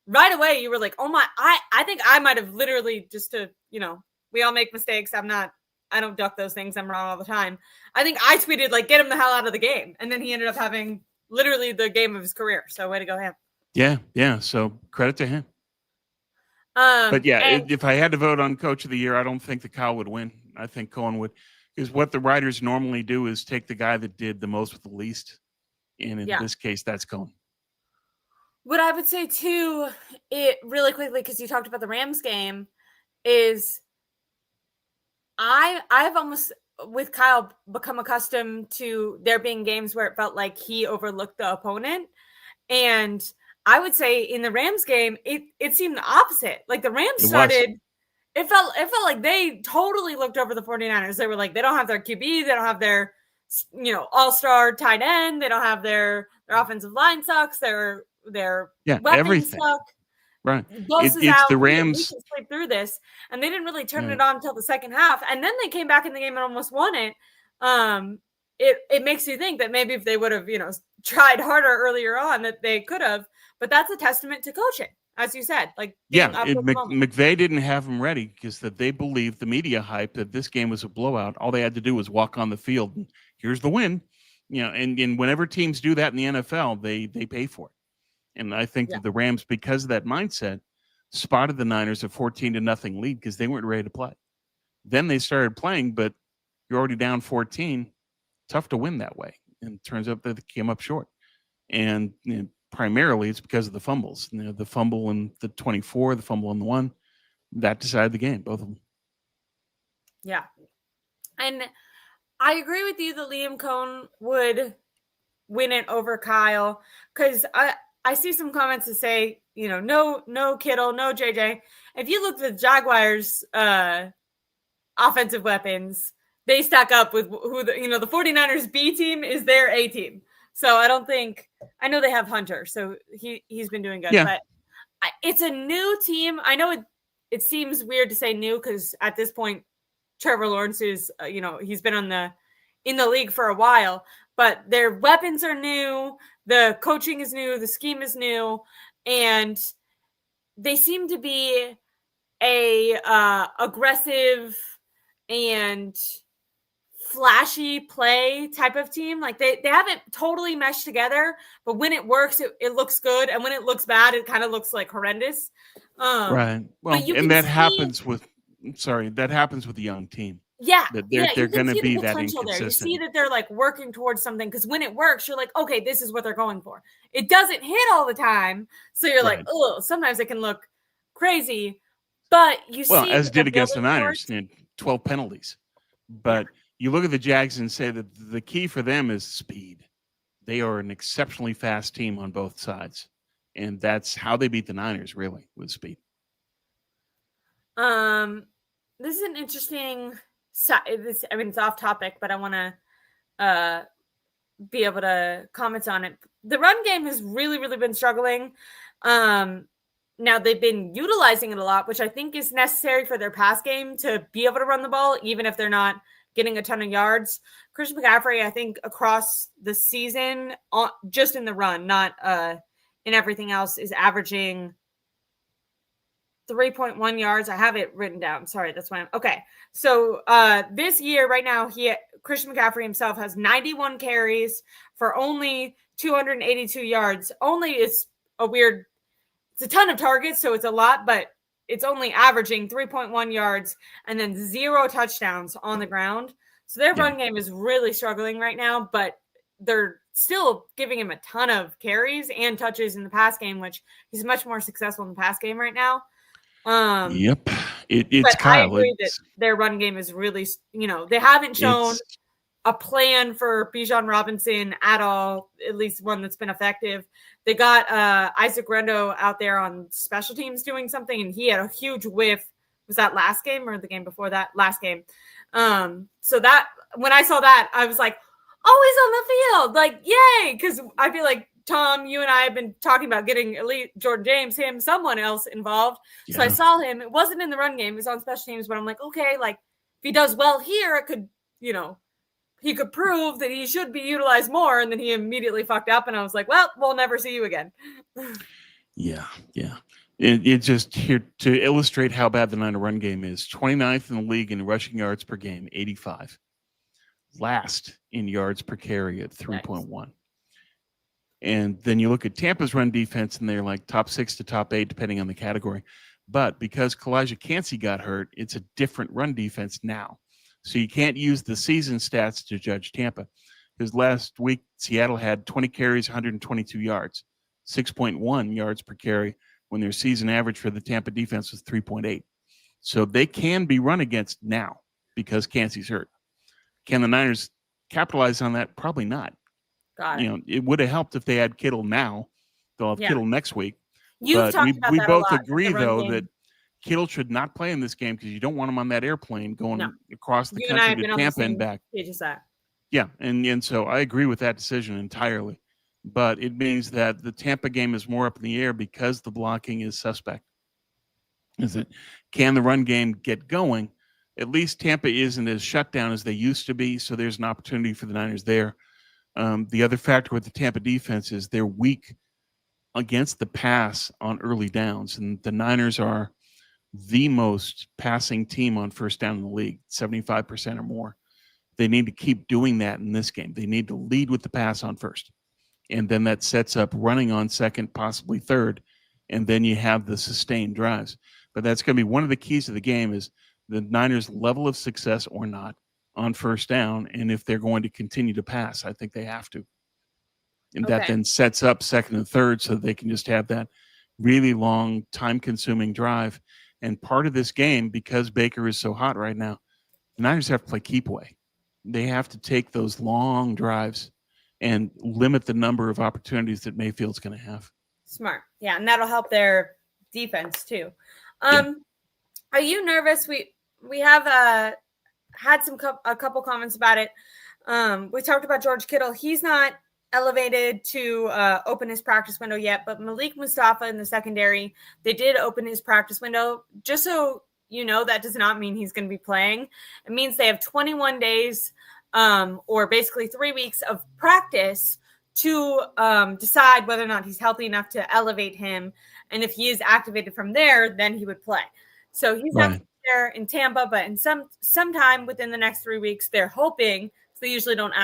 right away, you were like, oh my, I think I might have literally we all make mistakes. I don't duck those things. I'm wrong all the time. I think I tweeted like, get him the hell out of the game. And then he ended up having literally the game of his career. So way to go him. Yeah. So credit to him. But yeah, if I had to vote on Coach of the Year, I don't think that Kyle would win. I think Cohen would, because what the writers normally do is take the guy that did the most with the least. And in this case, that's Cohen. What I would say too, it really quickly, because you talked about the Rams game, is I've almost with Kyle become accustomed to there being games where it felt like he overlooked the opponent. And I would say in the Rams game, it seemed the opposite. Like the Rams started, it felt like they totally looked over the 49ers. They were like, they don't have their QB, they don't have their all-star tight end, they don't have their offensive line sucks, their weapons everything suck. Right. It's the Rams. We can sleep through this, and they didn't really turn it on until the second half, and then they came back in the game and almost won it. It makes you think that maybe if they would have, tried harder earlier on, that they could have. But that's a testament to coaching, as you said. Like McVay didn't have them ready because that they believed the media hype that this game was a blowout. All they had to do was walk on the field, and here's the win. And whenever teams do that in the NFL, they pay for it. And I think that the Rams, because of that mindset, spotted the Niners a 14-0 lead because they weren't ready to play. Then they started playing, but you're already down 14. Tough to win that way. And it turns out that they came up short. And primarily it's because of the fumbles. The fumble in the 24, the fumble in the 1, that decided the game, both of them. Yeah. And I agree with you that Liam Cohn would win it over Kyle, because I see some comments that say, no Kittle, no JJ. If you look at the Jaguars' offensive weapons, they stack up with who the 49ers B team is their A team. So I know they have Hunter, so he's been doing good. Yeah. But it's a new team. I know it seems weird to say new because at this point, Trevor Lawrence is, he's been in the league for a while, but their weapons are new. The coaching is new. The scheme is new. And they seem to be a aggressive and flashy play type of team. Like they haven't totally meshed together, but when it works, it looks good. And when it looks bad, it kind of looks like horrendous. Right. Well, and that happens with the young team. Yeah. They're going to be that inconsistent. There. You see that they're like working towards something, because when it works, you're like, okay, this is what they're going for. It doesn't hit all the time. So you're like, oh, sometimes it can look crazy, but as did against the Niners, 12 penalties. But you look at the Jags and say that the key for them is speed. They are an exceptionally fast team on both sides. And that's how they beat the Niners, really, with speed. This is an interesting, it's off topic, but I want to be able to comment on it. The run game has really, really been struggling. Now they've been utilizing it a lot, which I think is necessary for their pass game to be able to run the ball, even if they're not getting a ton of yards. Christian McCaffrey, I think across the season, just in the run, not in everything else, is averaging 3.1 yards. I have it written down. Sorry, that's why okay. So this year, right now, Christian McCaffrey himself has 91 carries for only 282 yards. It's a ton of targets, so it's a lot, but it's only averaging 3.1 yards and then 0 touchdowns on the ground. So their run game is really struggling right now, but they're still giving him a ton of carries and touches in the pass game, which he's much more successful in the pass game right now. It's Kyle. I agree that their run game is really, they haven't shown a plan for Bijan Robinson at all, at least one that's been effective. They got Isaac Rendo out there on special teams doing something, and he had a huge whiff. Was that last game or the game before that? Last game. So that when I saw that, I was like, oh, he's on the field. Like, yay. Because I feel like, Tom, you and I have been talking about getting elite Jordan James, someone else involved. Yeah. So I saw him. It wasn't in the run game. It was on special teams. But I'm like, okay, like if he does well here, it could, he could prove that he should be utilized more. And then he immediately fucked up. And I was like, well, we'll never see you again. Yeah. It's just here to illustrate how bad the Niner run game is. 29th in the league in rushing yards per game, 85. Last in yards per carry at 3.1. Nice. And then you look at Tampa's run defense, and they're like top 6 to top 8, depending on the category. But because Kalijah Kancey got hurt, it's a different run defense now. So you can't use the season stats to judge Tampa. Because last week, Seattle had 20 carries, 122 yards, 6.1 yards per carry, when their season average for the Tampa defense was 3.8. So they can be run against now because Kancey's hurt. Can the Niners capitalize on that? Probably not. It would have helped if they had Kittle now. They'll have Kittle next week. We both agree, though, that Kittle should not play in this game because you don't want him on that airplane going across the country to Tampa and back. Yeah, and so I agree with that decision entirely. But it means that the Tampa game is more up in the air because the blocking is suspect. Can the run game get going? At least Tampa isn't as shut down as they used to be, so there's an opportunity for the Niners there. The other factor with the Tampa defense is they're weak against the pass on early downs, and the Niners are the most passing team on first down in the league, 75% or more. They need to keep doing that in this game. They need to lead with the pass on first, and then that sets up running on second, possibly third, and then you have the sustained drives. But that's going to be one of the keys to the game is the Niners' level of success or not on first down, and if they're going to continue to pass, I think they have to. And that then sets up second and third so they can just have that really long, time-consuming drive. And part of this game, because Baker is so hot right now, the Niners have to play keep away. They have to take those long drives and limit the number of opportunities that Mayfield's going to have. Smart. Yeah, and that'll help their defense too. Are you nervous? We have had a couple comments about it. We talked about George Kittle. He's not elevated to open his practice window yet, but Malik Mustafa in the secondary, they did open his practice window. Just so you know, that does not mean he's going to be playing. It means they have 21 days or basically 3 weeks of practice to decide whether or not he's healthy enough to elevate him. And if he is activated from there, then he would play. So he's not there in Tampa, but in sometime within the next 3 weeks, they're hoping. So they usually don't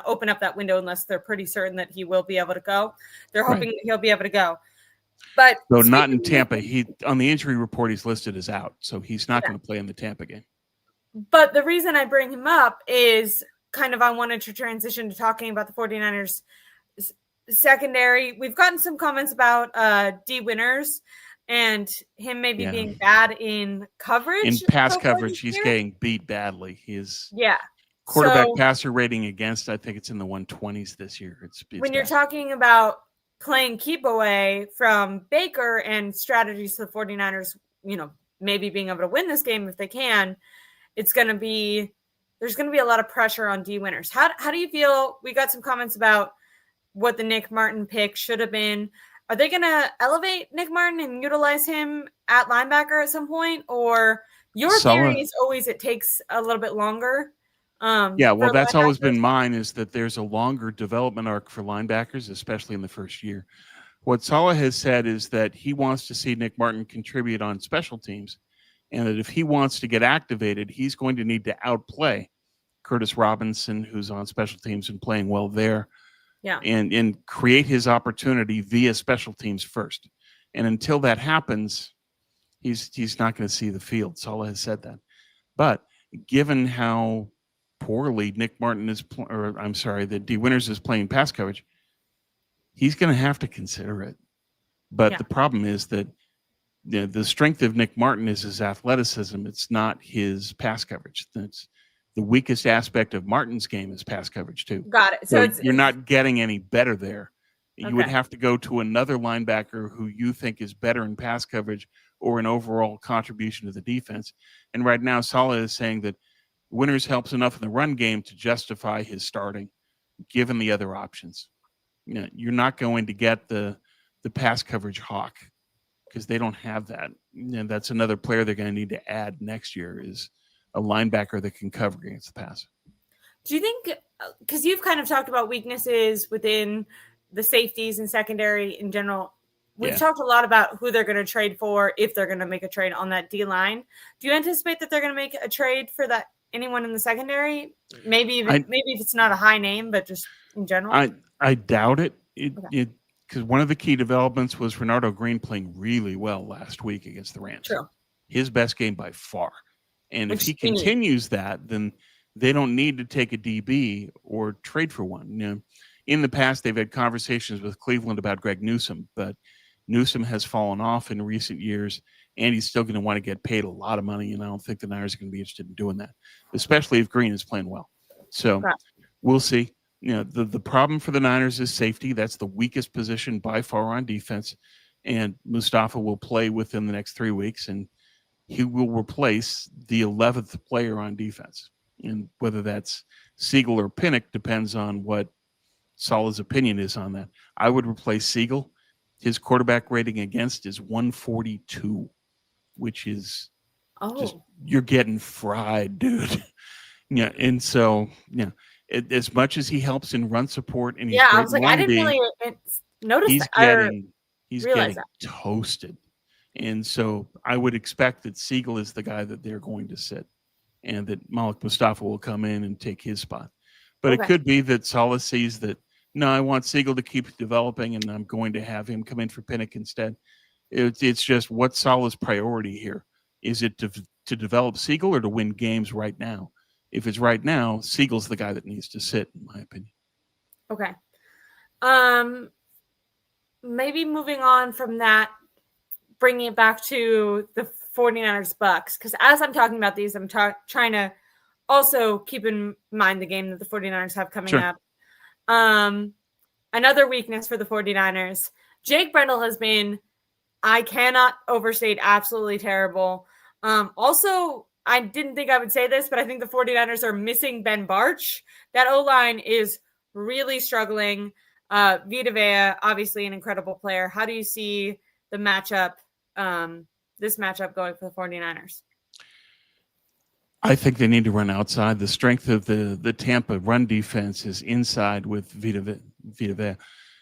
open up that window unless they're pretty certain that he will be able to go. They're hoping that he'll be able to go. But so not in Tampa. He on the injury report he's listed as out, so he's not going to play in the Tampa game. But the reason I bring him up is kind of I wanted to transition to talking about the 49ers secondary. We've gotten some comments about D Winters and him maybe being bad in coverage. In pass coverage, he's getting beat badly. His quarterback passer rating against, I think it's in the 120s this year. It's when you're talking about playing keep away from Baker and strategies to the 49ers, maybe being able to win this game if they can, there's going to be a lot of pressure on D Winters. How do you feel? We got some comments about what the Nick Martin pick should have been. Are they going to elevate Nick Martin and utilize him at linebacker at some point? Or your theory is always it takes a little bit longer? Well, that's always been mine, is that there's a longer development arc for linebackers, especially in the first year. What Saleh has said is that he wants to see Nick Martin contribute on special teams, and that if he wants to get activated, he's going to need to outplay Curtis Robinson, who's on special teams and playing well there, and create his opportunity via special teams first. And until that happens, he's not going to see the field. Saleh has said that. But given how poorly Nick Martin that D Winters is playing pass coverage, he's going to have to consider it. But the problem is that the strength of Nick Martin is his athleticism. It's not his pass coverage. That's the weakest aspect of Martin's game is pass coverage too. Got it. So you're not getting any better there. You would have to go to another linebacker who you think is better in pass coverage or an overall contribution to the defense. And right now, Saleh is saying that Winters helps enough in the run game to justify his starting, given the other options. You're not going to get the pass coverage hawk because they don't have that. And that's another player they're going to need to add next year is a linebacker that can cover against the pass. Do you think, because you've kind of talked about weaknesses within the safeties and secondary in general, we've talked a lot about who they're going to trade for, if they're going to make a trade on that D line. Do you anticipate that they're going to make a trade for that anyone in the secondary? Maybe if it's not a high name, but just in general? I doubt it. Because one of the key developments was Renardo Green playing really well last week against the Rams. True. His best game by far. And if he continues that, then they don't need to take a DB or trade for one. In the past, they've had conversations with Cleveland about Greg Newsome, but Newsome has fallen off in recent years, and he's still going to want to get paid a lot of money, and I don't think the Niners are going to be interested in doing that, especially if Green is playing well. So we'll see. The problem for the Niners is safety. That's the weakest position by far on defense, and Mustafa will play within the next 3 weeks, and he will replace the 11th player on defense. And whether that's Siegel or Pinnock depends on what Saleh's opinion is on that. I would replace Siegel. His quarterback rating against is 142, which is just, you're getting fried, dude. And so, as much as he helps in run support and I was like, I didn't really notice he's getting toasted. And so I would expect that Siegel is the guy that they're going to sit and that Malik Mustafa will come in and take his spot. But it could be that Saleh sees that, no, I want Siegel to keep developing and I'm going to have him come in for Pinnock instead. It's just what's Saleh's priority here? Is it to develop Siegel or to win games right now? If it's right now, Siegel's the guy that needs to sit, in my opinion. Okay. Um, Maybe moving on from that, bringing it back to the 49ers Bucks, because as I'm talking about these, I'm trying to also keep in mind the game that the 49ers have coming Sure. up. Another weakness for the 49ers. Jake Brendel has been, I cannot overstate, absolutely terrible. Also, I didn't think I would say this, but I think the 49ers are missing Ben Barch. That O-line is really struggling. Vita Vea, obviously an incredible player. How do you see the matchup, this matchup going for the 49ers? I think they need to run outside. The strength of the Tampa run defense is inside with Vita Vea.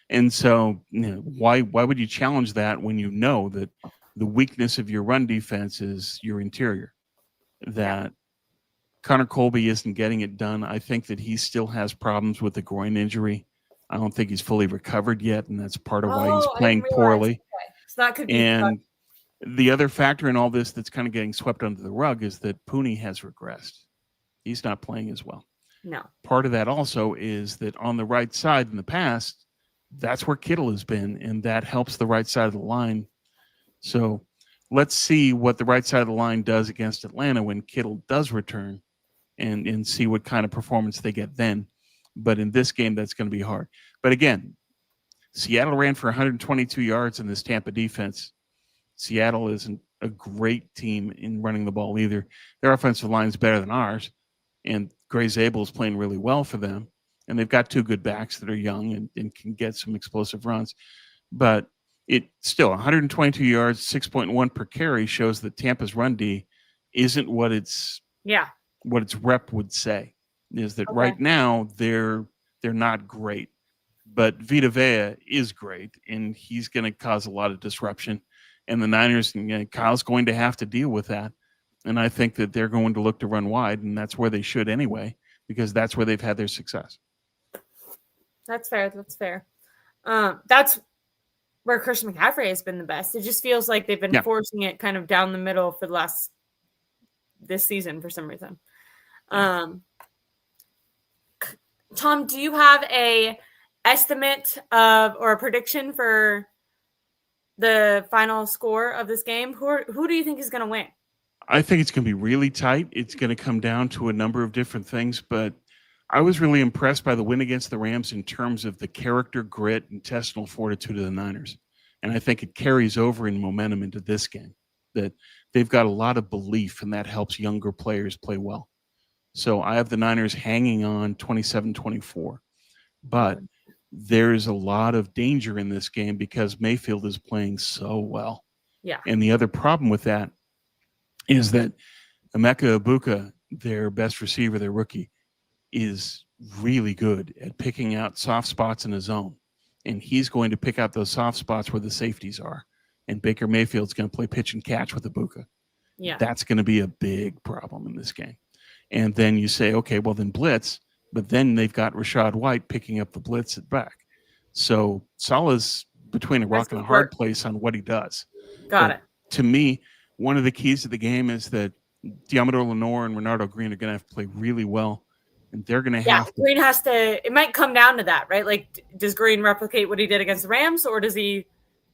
And so, why would you challenge that when you know that the weakness of your run defense is your interior? That Connor Colby isn't getting it done. I think that he still has problems with the groin injury. I don't think he's fully recovered yet, and that's part of why he's playing poorly. Okay. So that could be. And the other factor in all this that's kind of getting swept under the rug is that Pooney has regressed. He's not playing as well. No. Part of that also is that on the right side in the past, that's where Kittle has been, and that helps the right side of the line. So let's see what the right side of the line does against Atlanta when Kittle does return, and see what kind of performance they get then. But in this game, that's going to be hard. But again, Seattle ran for 122 yards in this Tampa defense. Seattle isn't a great team in running the ball either. Their offensive line is better than ours, and Gray Zabel is playing really well for them. And they've got two good backs that are young and can get some explosive runs. But it still 122 yards, 6.1 per carry shows that Tampa's run D isn't what its rep would say. Is that right now they're not great, but Vita Vea is great, and he's going to cause a lot of disruption. And the Niners, Kyle's going to have to deal with that. And I think that they're going to look to run wide, and that's where they should anyway, because that's where they've had their success. That's fair. That's where Christian McCaffrey has been the best. It just feels like they've been forcing it kind of down the middle for this season for some reason. Tom, do you have a estimate or a prediction for the final score of this game? Who do you think is going to win? I think it's going to be really tight. It's going to come down to a number of different things, but I was really impressed by the win against the Rams in terms of the character, grit, intestinal fortitude of the Niners. And I think it carries over in momentum into this game, that they've got a lot of belief, and that helps younger players play well. So I have the Niners hanging on 27-24. But there's a lot of danger in this game because Mayfield is playing so well. Yeah. And the other problem with that is that Emeka Egbuka, their best receiver, their rookie, is really good at picking out soft spots in his zone. And he's going to pick out those soft spots where the safeties are. And Baker Mayfield's going to play pitch and catch with Egbuka. Yeah. That's going to be a big problem in this game. And then you say, okay, well then blitz. But then they've got Rachaad White picking up the blitz at back. So Saleh's between a rock and a hard place on what he does. Got it. To me, one of the keys to the game is that Diamador Lenore and Renardo Green are going to have to play really well. And they're going to have to. Green has to – it might come down to that, right? Like, does Green replicate what he did against the Rams, or does he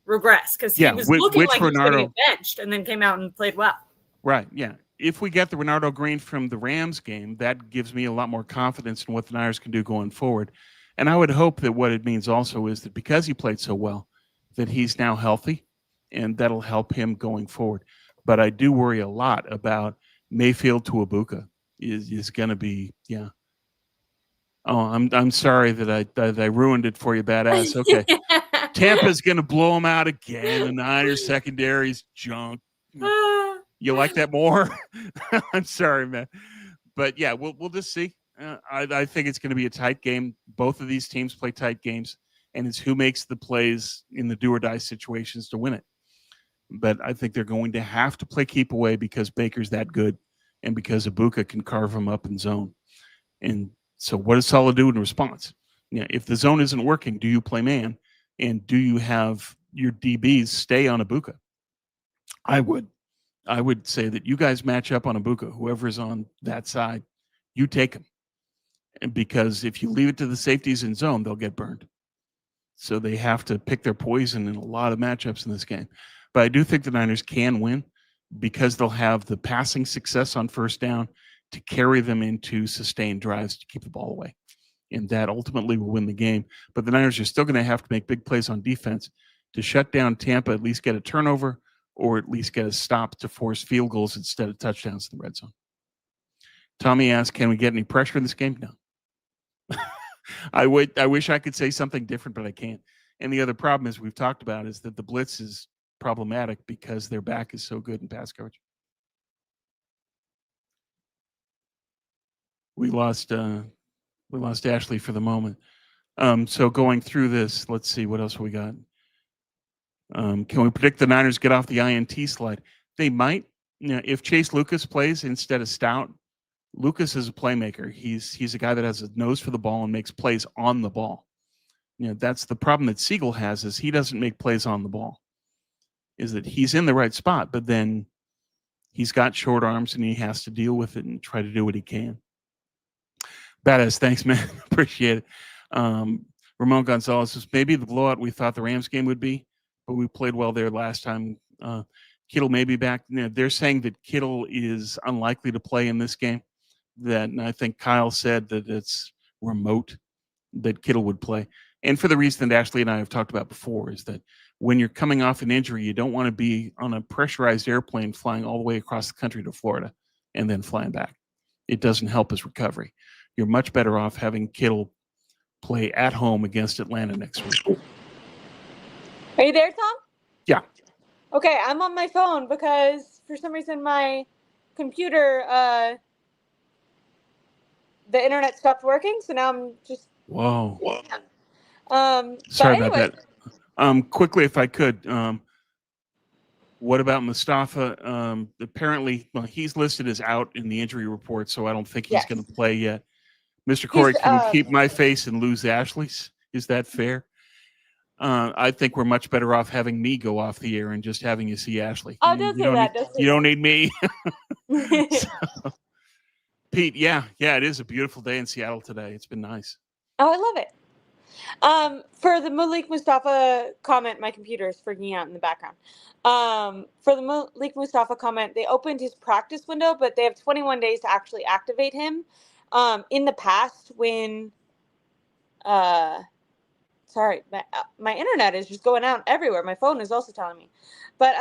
regress? Because he was looking like he was going to get benched and then came out and played well. Right, yeah. If we get the Renardo Green from the Rams game, that gives me a lot more confidence in what the Niners can do going forward. And I would hope that what it means also is that because he played so well, that he's now healthy, and that'll help him going forward. But I do worry a lot about Mayfield to Egbuka is going to be, Oh, I'm sorry that I ruined it for you, badass. Okay. Tampa's going to blow them out again. The Niners secondary's junk. You like that more? I'm sorry, man. But yeah, we'll just see. I think it's going to be a tight game. Both of these teams play tight games, and it's who makes the plays in the do or die situations to win it. But I think they're going to have to play keep away because Baker's that good, and because Egbuka can carve them up in zone. And so what does Saleh do in response? If the zone isn't working, do you play man? And do you have your DBs stay on Egbuka? I would say that you guys match up on Egbuka, whoever's on that side, you take him. And because if you leave it to the safeties in zone, they'll get burned. So they have to pick their poison in a lot of matchups in this game. But I do think the Niners can win because they'll have the passing success on first down to carry them into sustained drives to keep the ball away. And that ultimately will win the game. But the Niners are still going to have to make big plays on defense to shut down Tampa, at least get a turnover, or at least get a stop to force field goals instead of touchdowns in the red zone. Tommy asked, can we get any pressure in this game? No. I wish I could say something different, but I can't. And the other problem, as we've talked about, is that the blitz is problematic because their back is so good in pass coverage. We lost Ashley for the moment. So going through this, let's see what else we got. Can we predict the Niners get off the INT slide? They might. You know, if Chase Lucas plays instead of Stout, Lucas is a playmaker. He's a guy that has a nose for the ball and makes plays on the ball. You know, that's the problem that Siegel has, is he doesn't make plays on the ball. Is that he's in the right spot, but then he's got short arms and he has to deal with it and try to do what he can. Badass, thanks, man. Appreciate it. Ramon Gonzalez says, maybe the blowout we thought the Rams game would be, but we played well there last time. Kittle may be back. You know, they're saying that Kittle is unlikely to play in this game. That, and I think Kyle said that it's remote that Kittle would play. And for the reason that Ashley and I have talked about before, is that when you're coming off an injury, you don't want to be on a pressurized airplane flying all the way across the country to Florida and then flying back. It doesn't help his recovery. You're much better off having Kittle play at home against Atlanta next week. Are you there, Tom? Yeah. Okay, I'm on my phone because for some reason my computer, the internet stopped working, so now I'm just. Whoa. Sorry about that. Quickly, if I could, what about Mustafa? Apparently, well, he's listed as out in the injury report, so I don't think he's going to play yet. Mr. Corey, can we keep my face and lose Ashley's? Is that fair? I think we're much better off having me go off the air and just having you see Ashley. Oh, don't say that. You don't need me. So, Pete, yeah, it is a beautiful day in Seattle today. It's been nice. Oh, I love it. For the Malik Mustafa comment, my computer is freaking out in the background. For the Malik Mustafa comment, they opened his practice window, but they have 21 days to actually activate him. In the past, when, sorry, my internet is just going out everywhere. My phone is also telling me, but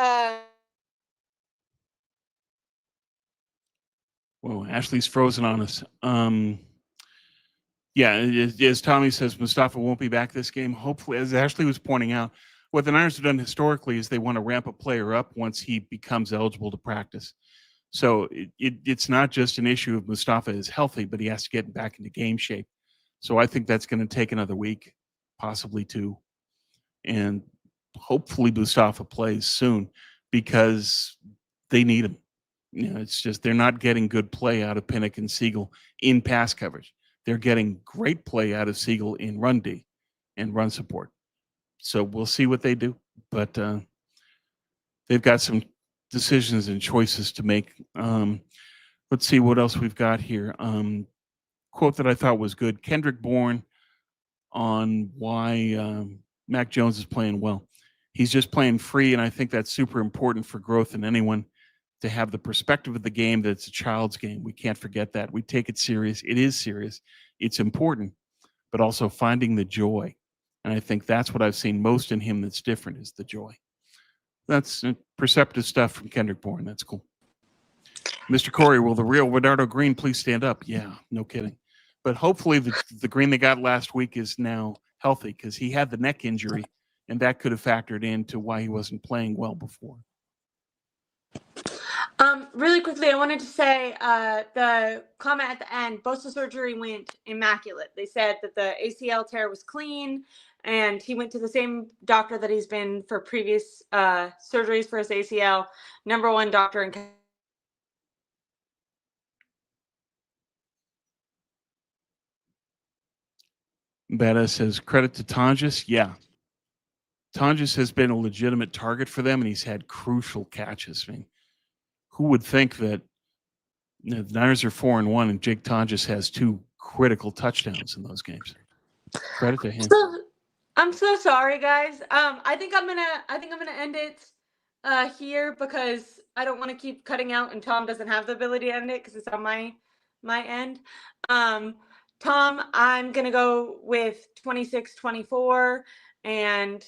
whoa, Ashley's frozen on us. Yeah, as Tommy says, Mustafa won't be back this game. Hopefully, as Ashley was pointing out, what the Niners have done historically is they want to ramp a player up once he becomes eligible to practice. So it's not just an issue of Mustafa is healthy, but he has to get back into game shape. So I think that's going to take another week, possibly two. And hopefully Mustafa plays soon because they need him. You know, it's just they're not getting good play out of Pinnock and Siegel in pass coverage. They're getting great play out of Siegel in run D and run support. So we'll see what they do. But they've got some decisions and choices to make. Let's see what else we've got here. Quote that I thought was good. Kendrick Bourne on why Mac Jones is playing well. He's just playing free, and I think that's super important for growth in anyone to have the perspective of the game that it's a child's game. We can't forget that. We take it serious. It is serious. It's important, but also finding the joy. And I think that's what I've seen most in him that's different is the joy. That's perceptive stuff from Kendrick Bourne. That's cool. Mr. Corey, will the real Bernardo Green please stand up? Yeah, no kidding. But hopefully the Green they got last week is now healthy because he had the neck injury, and that could have factored into why he wasn't playing well before. Really quickly, I wanted to say the comment at the end, Bosa surgery went immaculate. They said that the ACL tear was clean, and he went to the same doctor that he's been for previous surgeries for his ACL, #1 doctor in. Betta says, credit to Tonjes. Yeah. Tonjes has been a legitimate target for them, and he's had crucial catches. I mean, who would think that the Niners are 4-1 and Jake Tonjes has 2 critical touchdowns in those games? Credit to him. I'm so sorry, guys. I think I'm gonna end it here because I don't want to keep cutting out, and Tom doesn't have the ability to end it because it's on my end. Um, Tom, I'm gonna go with 26-24, and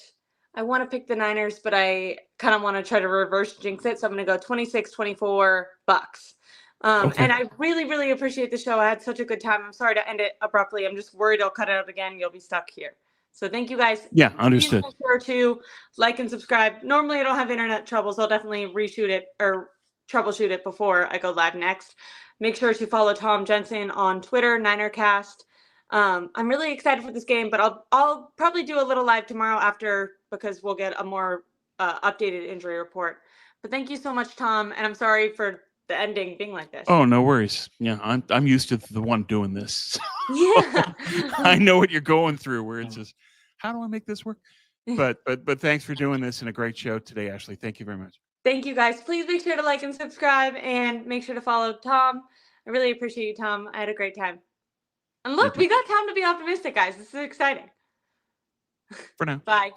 I want to pick the Niners, but I kind of want to try to reverse jinx it, so I'm gonna go 26-24 Bucks. Okay. And I really, really appreciate the show. I had such a good time. I'm sorry to end it abruptly. I'm just worried I'll cut it out again. You'll be stuck here. So thank you guys. Yeah, Please understood. make sure to like and subscribe. Normally I don't have internet troubles. I'll definitely reshoot it or troubleshoot it before I go live next. Make sure to follow Tom Jensen on Twitter, NinerCast. I'm really excited for this game, but I'll probably do a little live tomorrow after because we'll get a more updated injury report. But thank you so much, Tom, and I'm sorry for the ending being like this. Oh, no worries. Yeah, I'm used to the one doing this. Yeah. I know what you're going through where it's just, how do I make this work? But thanks for doing this and a great show today, Ashley. Thank you very much. Thank you, guys. Please make sure to like and subscribe and make sure to follow Tom. I really appreciate you, Tom. I had a great time. And look, we got time to be optimistic, guys. This is exciting. For now. Bye.